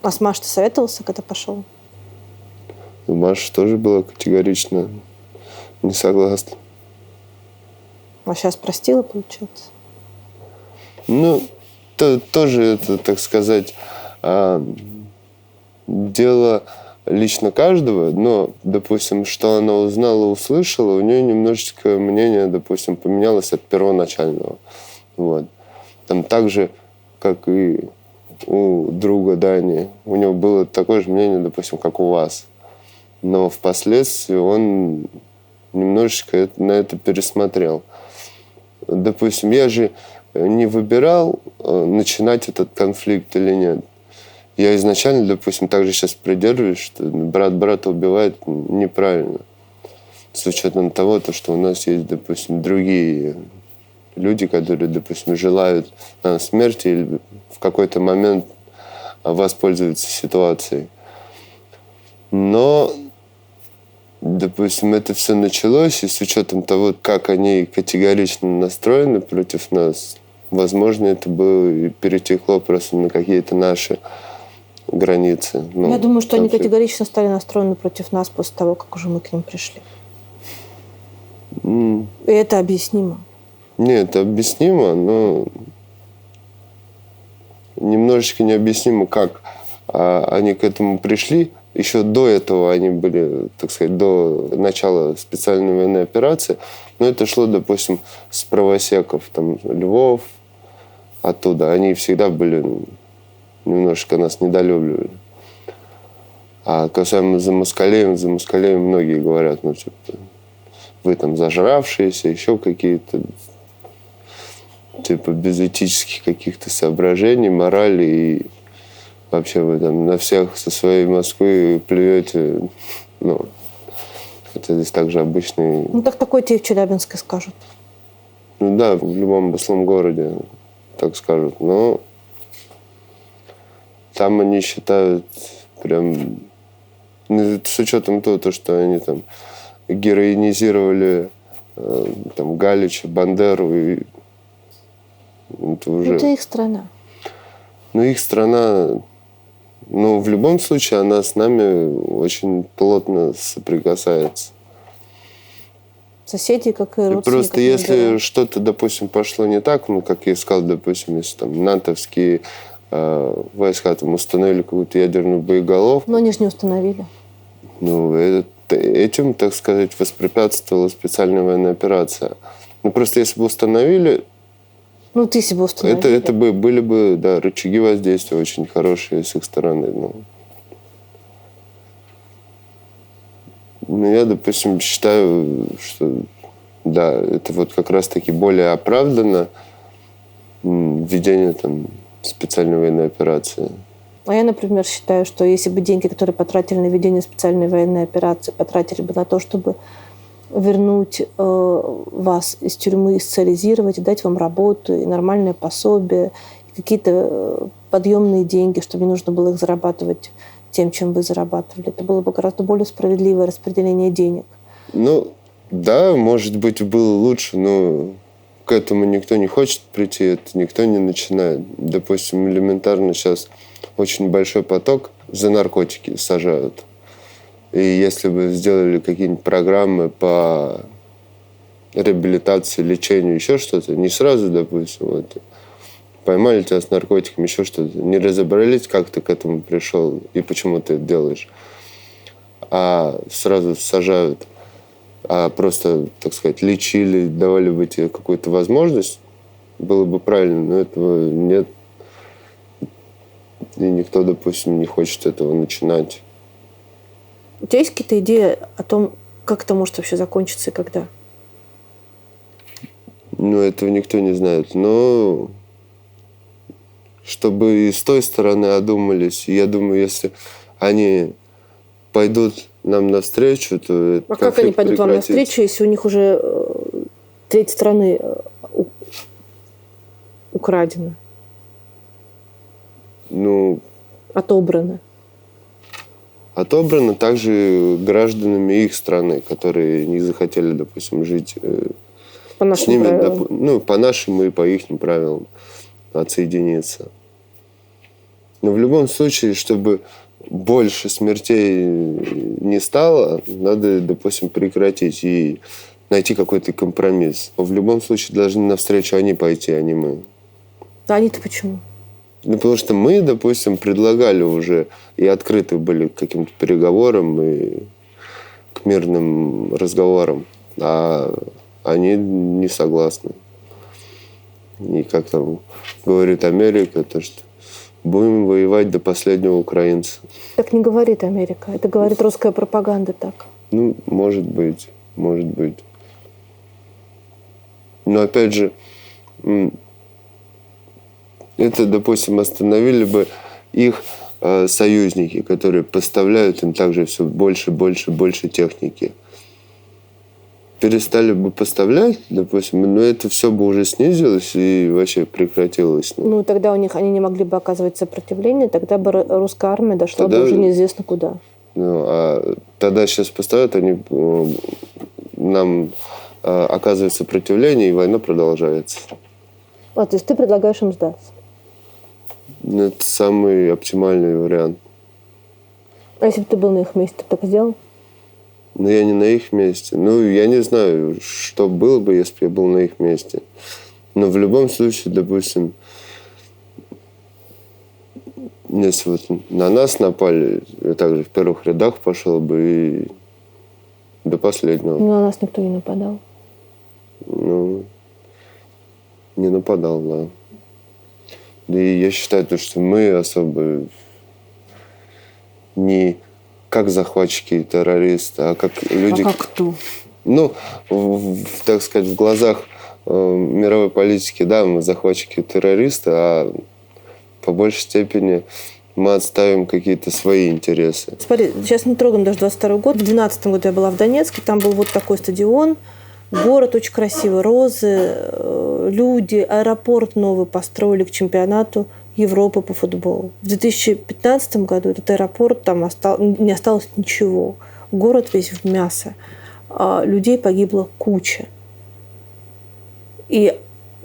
А с Машей ты советовался, когда пошел? Маша тоже была категорично не согласна. А сейчас простила, получается? Ну, тоже это, так сказать, дело лично каждого, но, допустим, что она узнала, услышала, у нее немножечко мнение, допустим, поменялось от первоначального. Вот. Там так же, как и у друга Дани, у него было такое же мнение, допустим, как у вас. Но впоследствии он немножечко на это пересмотрел. Допустим, я же не выбирал, начинать этот конфликт или нет. Я изначально, допустим, также сейчас придерживаюсь, что брат брата убивает неправильно. С учетом того, что у нас есть, допустим, другие люди, которые, допустим, желают нам смерти или в какой-то момент воспользуются ситуацией. Но, допустим, это все началось, и с учетом того, как они категорично настроены против нас, возможно, это было и перетекло просто на какие-то наши границы. Я думаю, что они категорично стали настроены против нас после того, как уже мы к ним пришли. И это объяснимо. Нет, это объяснимо, но немножечко необъяснимо, как они к этому пришли. Еще до этого они были, так сказать, до начала специальной военной операции. Но это шло, допустим, с правосеков, там, Львов, оттуда. Они всегда были, немножечко нас недолюбливали. А касаемо за москалеем многие говорят, вы там зажравшиеся, еще какие-то, без этических каких-то соображений, морали, и вообще вы там на всех со своей Москвы плюете. Это здесь также обычный... так такое тебе в Челябинске скажут. Да, в любом областном городе так скажут. Но там они считают прям... с учетом того, что они там героинизировали Галича, Бандеру, и это уже... Это их страна. Их страна... в любом случае, она с нами очень плотно соприкасается. Соседи, как и родственники. Просто если что-то, допустим, пошло не так, как я сказал, допустим, если там натовские войска там установили какую-то ядерную боеголовку... Но они же не установили. Этим, так сказать, воспрепятствовала специальная военная операция. Просто если бы установили... ты себе установили. Это были бы, рычаги воздействия очень хорошие с их стороны. Я, допустим, считаю, что это как раз-таки более оправдано введение специальной военной операции. А я, например, считаю, что если бы деньги, которые потратили на ведение специальной военной операции, потратили бы на то, чтобы вернуть вас из тюрьмы, социализировать, дать вам работу и нормальное пособие, и какие-то подъемные деньги, чтобы не нужно было их зарабатывать тем, чем вы зарабатывали. Это было бы гораздо более справедливое распределение денег. Может быть, было лучше, но к этому никто не хочет прийти, это никто не начинает. Допустим, элементарно сейчас очень большой поток за наркотики сажают. И если бы сделали какие-нибудь программы по реабилитации, лечению, еще что-то, не сразу, допустим, поймали тебя с наркотиками, еще что-то, не разобрались, как ты к этому пришел и почему ты это делаешь, а сразу сажают, а просто, так сказать, лечили, давали бы тебе какую-то возможность, было бы правильно, но этого нет. И никто, допустим, не хочет этого начинать. У тебя есть какие-то идеи о том, как это может вообще закончиться и когда? Этого никто не знает. Но чтобы и с той стороны одумались, я думаю, если они пойдут нам навстречу, то А как они пойдут вам навстречу, если у них уже треть страны украдена? Отобрано. Отобрано также гражданами их страны, которые не захотели, допустим, жить по нашим с ними, правилам. по нашим и по их правилам отсоединиться. Но в любом случае, чтобы больше смертей не стало, надо, допустим, прекратить и найти какой-то компромисс. В любом случае должны навстречу они пойти, а не мы. А они-то почему? Потому что мы, допустим, предлагали уже и открыты были к каким-то переговорам и к мирным разговорам, а они не согласны. И как там говорит Америка, то что будем воевать до последнего украинца. Так не говорит Америка, это говорит русская пропаганда так. Может быть. Но опять же, это, допустим, остановили бы их союзники, которые поставляют им также все больше, больше, больше техники. Перестали бы поставлять, допустим, но это все бы уже снизилось и вообще прекратилось. Ну, тогда они не могли бы оказывать сопротивление, тогда бы русская армия дошла Тогда, бы уже неизвестно куда. Ну, а тогда сейчас поставят, они нам оказывают сопротивление, и война продолжается. То есть ты предлагаешь им сдаться? Это самый оптимальный вариант. А если бы ты был на их месте, ты бы так сделал? Но я не на их месте. Ну, я не знаю, что было бы, если бы я был на их месте. Но в любом случае, допустим, если вот на нас напали, я также в первых рядах пошел бы и до последнего. Но на нас никто не нападал. Ну, не нападал, да. Да и я считаю, что мы особо не как захватчики и террористы, а как люди... А как кто? Ну, так сказать, в глазах мировой политики, да, мы захватчики и террористы, а по большей степени мы отставим какие-то свои интересы. Смотри, сейчас не трогаем даже 22 год. В 2012 году я была в Донецке, там был вот такой стадион, город очень красивый, розы, люди, аэропорт новый построили к чемпионату Европы по футболу. В 2015 году этот аэропорт, там не осталось ничего. Город весь в мясо. Людей погибло куча. И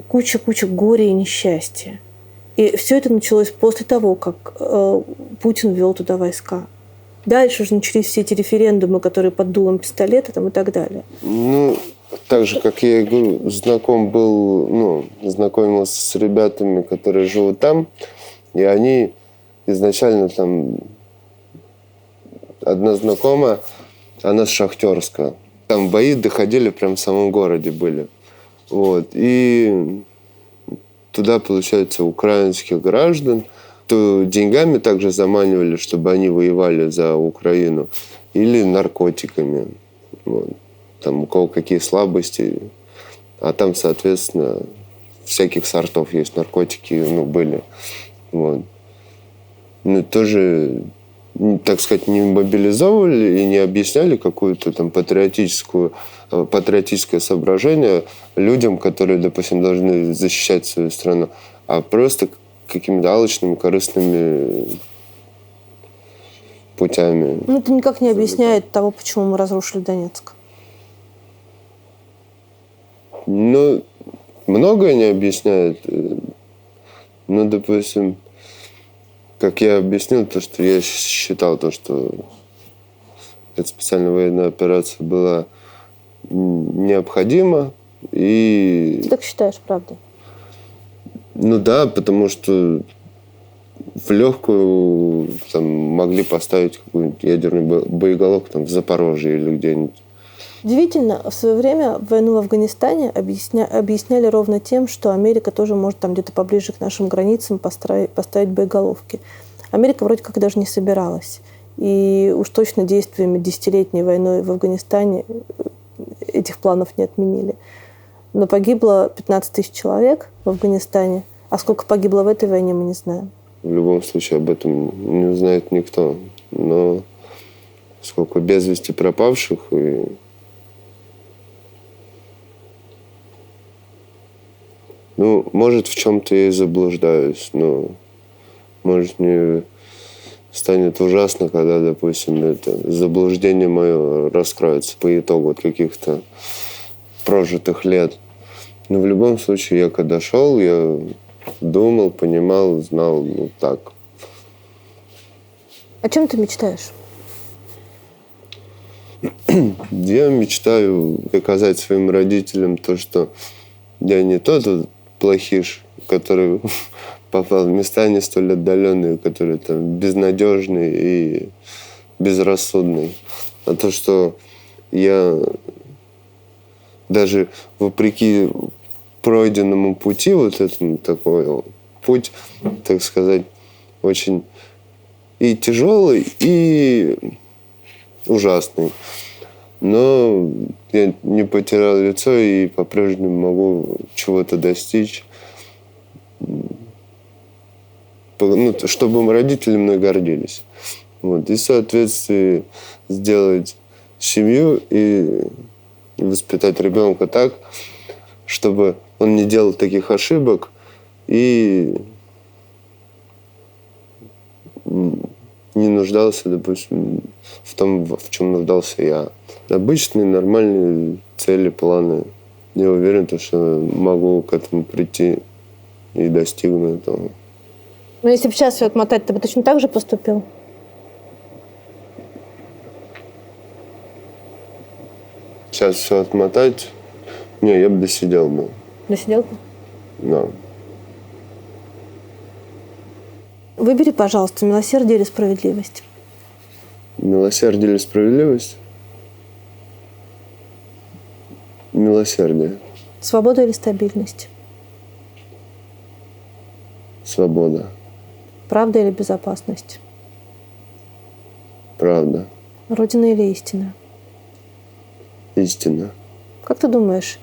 куча горя и несчастья. И все это началось после того, как Путин ввел туда войска. Дальше уже начались все эти референдумы, которые под дулом пистолета там, и так далее. Ну, так же, как я и говорю, знакомился с ребятами, которые живут там, и они изначально там... Одна знакомая, она с Шахтерска. Там бои доходили прям в самом городе были. Вот. И туда, получается, украинских граждан то деньгами также заманивали, чтобы они воевали за Украину, или наркотиками. Вот. Там у кого какие слабости. А там, соответственно, всяких сортов есть наркотики, были. Вот. Ну, тоже, так сказать, не мобилизовывали и не объясняли какую-то там патриотическое соображение людям, которые, допустим, должны защищать свою страну, а просто какими-то алчными, корыстными путями. Ну, это никак не объясняет того, почему мы разрушили Донецк. Ну, многое не объясняет. Ну, допустим, как я объяснил, то, что я считал, что эта специальная военная операция была необходима. И... Ты так считаешь, правда? Ну да, потому что в легкую там, могли поставить какую-нибудь ядерную боеголовку там, в Запорожье или где-нибудь. Удивительно, в свое время войну в Афганистане объясняли ровно тем, что Америка тоже может там где-то поближе к нашим границам поставить боеголовки. Америка вроде как даже не собиралась. И уж точно действиями десятилетней войной в Афганистане этих планов не отменили. Но погибло 15 тысяч человек в Афганистане. А сколько погибло в этой войне, мы не знаем. В любом случае об этом не узнает никто. Но сколько без вести пропавших и... Ну, может, в чем-то я и заблуждаюсь, но, может, мне станет ужасно, когда, допустим, это заблуждение мое раскроется по итогу от каких-то прожитых лет. Но в любом случае, я когда шел, я думал, понимал, знал, так. О чем ты мечтаешь? Я мечтаю показать своим родителям то, что я не тот плохиш, который попал в места не столь отдаленные, который там безнадежный и безрассудный. А то, что я даже вопреки пройденному пути, вот этому такой путь, так сказать, очень и тяжелый, и ужасный. Но я не потерял лицо и по-прежнему могу чего-то достичь. чтобы родители мной гордились. Вот. И в соответствии сделать семью и воспитать ребенка так, чтобы он не делал таких ошибок и не нуждался, допустим, в том, в чем нуждался я. Обычные, нормальные цели, планы. Я уверен, что могу к этому прийти и достигну этого. Но если бы сейчас все отмотать, ты бы точно так же поступил? Сейчас все отмотать? Не, я бы досидел бы. Досидел бы? Да. Выбери, пожалуйста, милосердие или справедливость. Милосердие или справедливость? Милосердие. Свобода или стабильность. Свобода. Правда или безопасность. Правда. Родина или истина. Истина. Как ты думаешь,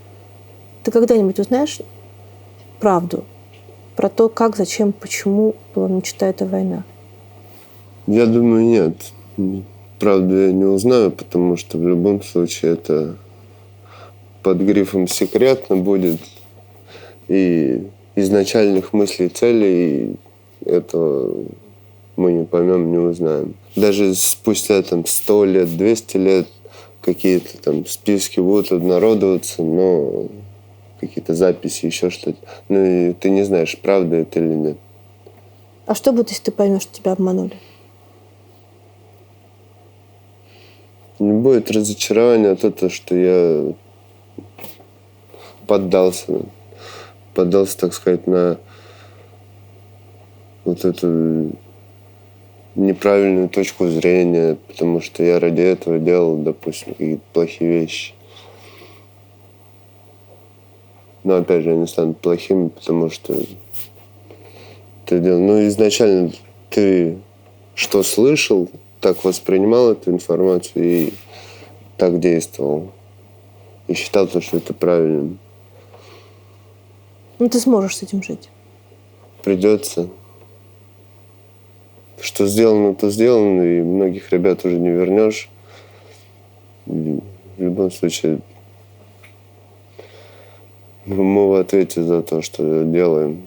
ты когда-нибудь узнаешь правду про то, как, зачем, почему была начата эта война? Я думаю, нет. Правду я не узнаю, потому что в любом случае это под грифом «секретно» будет. И изначальных мыслей, целей этого мы не поймем, не узнаем. Даже спустя 100 лет, 200 лет какие-то там списки будут обнародоваться, но какие-то записи, еще что-то. Ну и ты не знаешь, правда это или нет. А что будет, если ты поймешь, что тебя обманули? Не будет разочарования от того, что я поддался, так сказать, на вот эту неправильную точку зрения, потому что я ради этого делал, допустим, какие-то плохие вещи. Но опять же, они станут плохими, потому что ты делал. Ну, изначально ты что слышал, так воспринимал эту информацию и так действовал. И считал, что это правильным. Ну, ты сможешь с этим жить. Придется. Что сделано, то сделано, и многих ребят уже не вернешь. И в любом случае, мы в ответе за то, что делаем.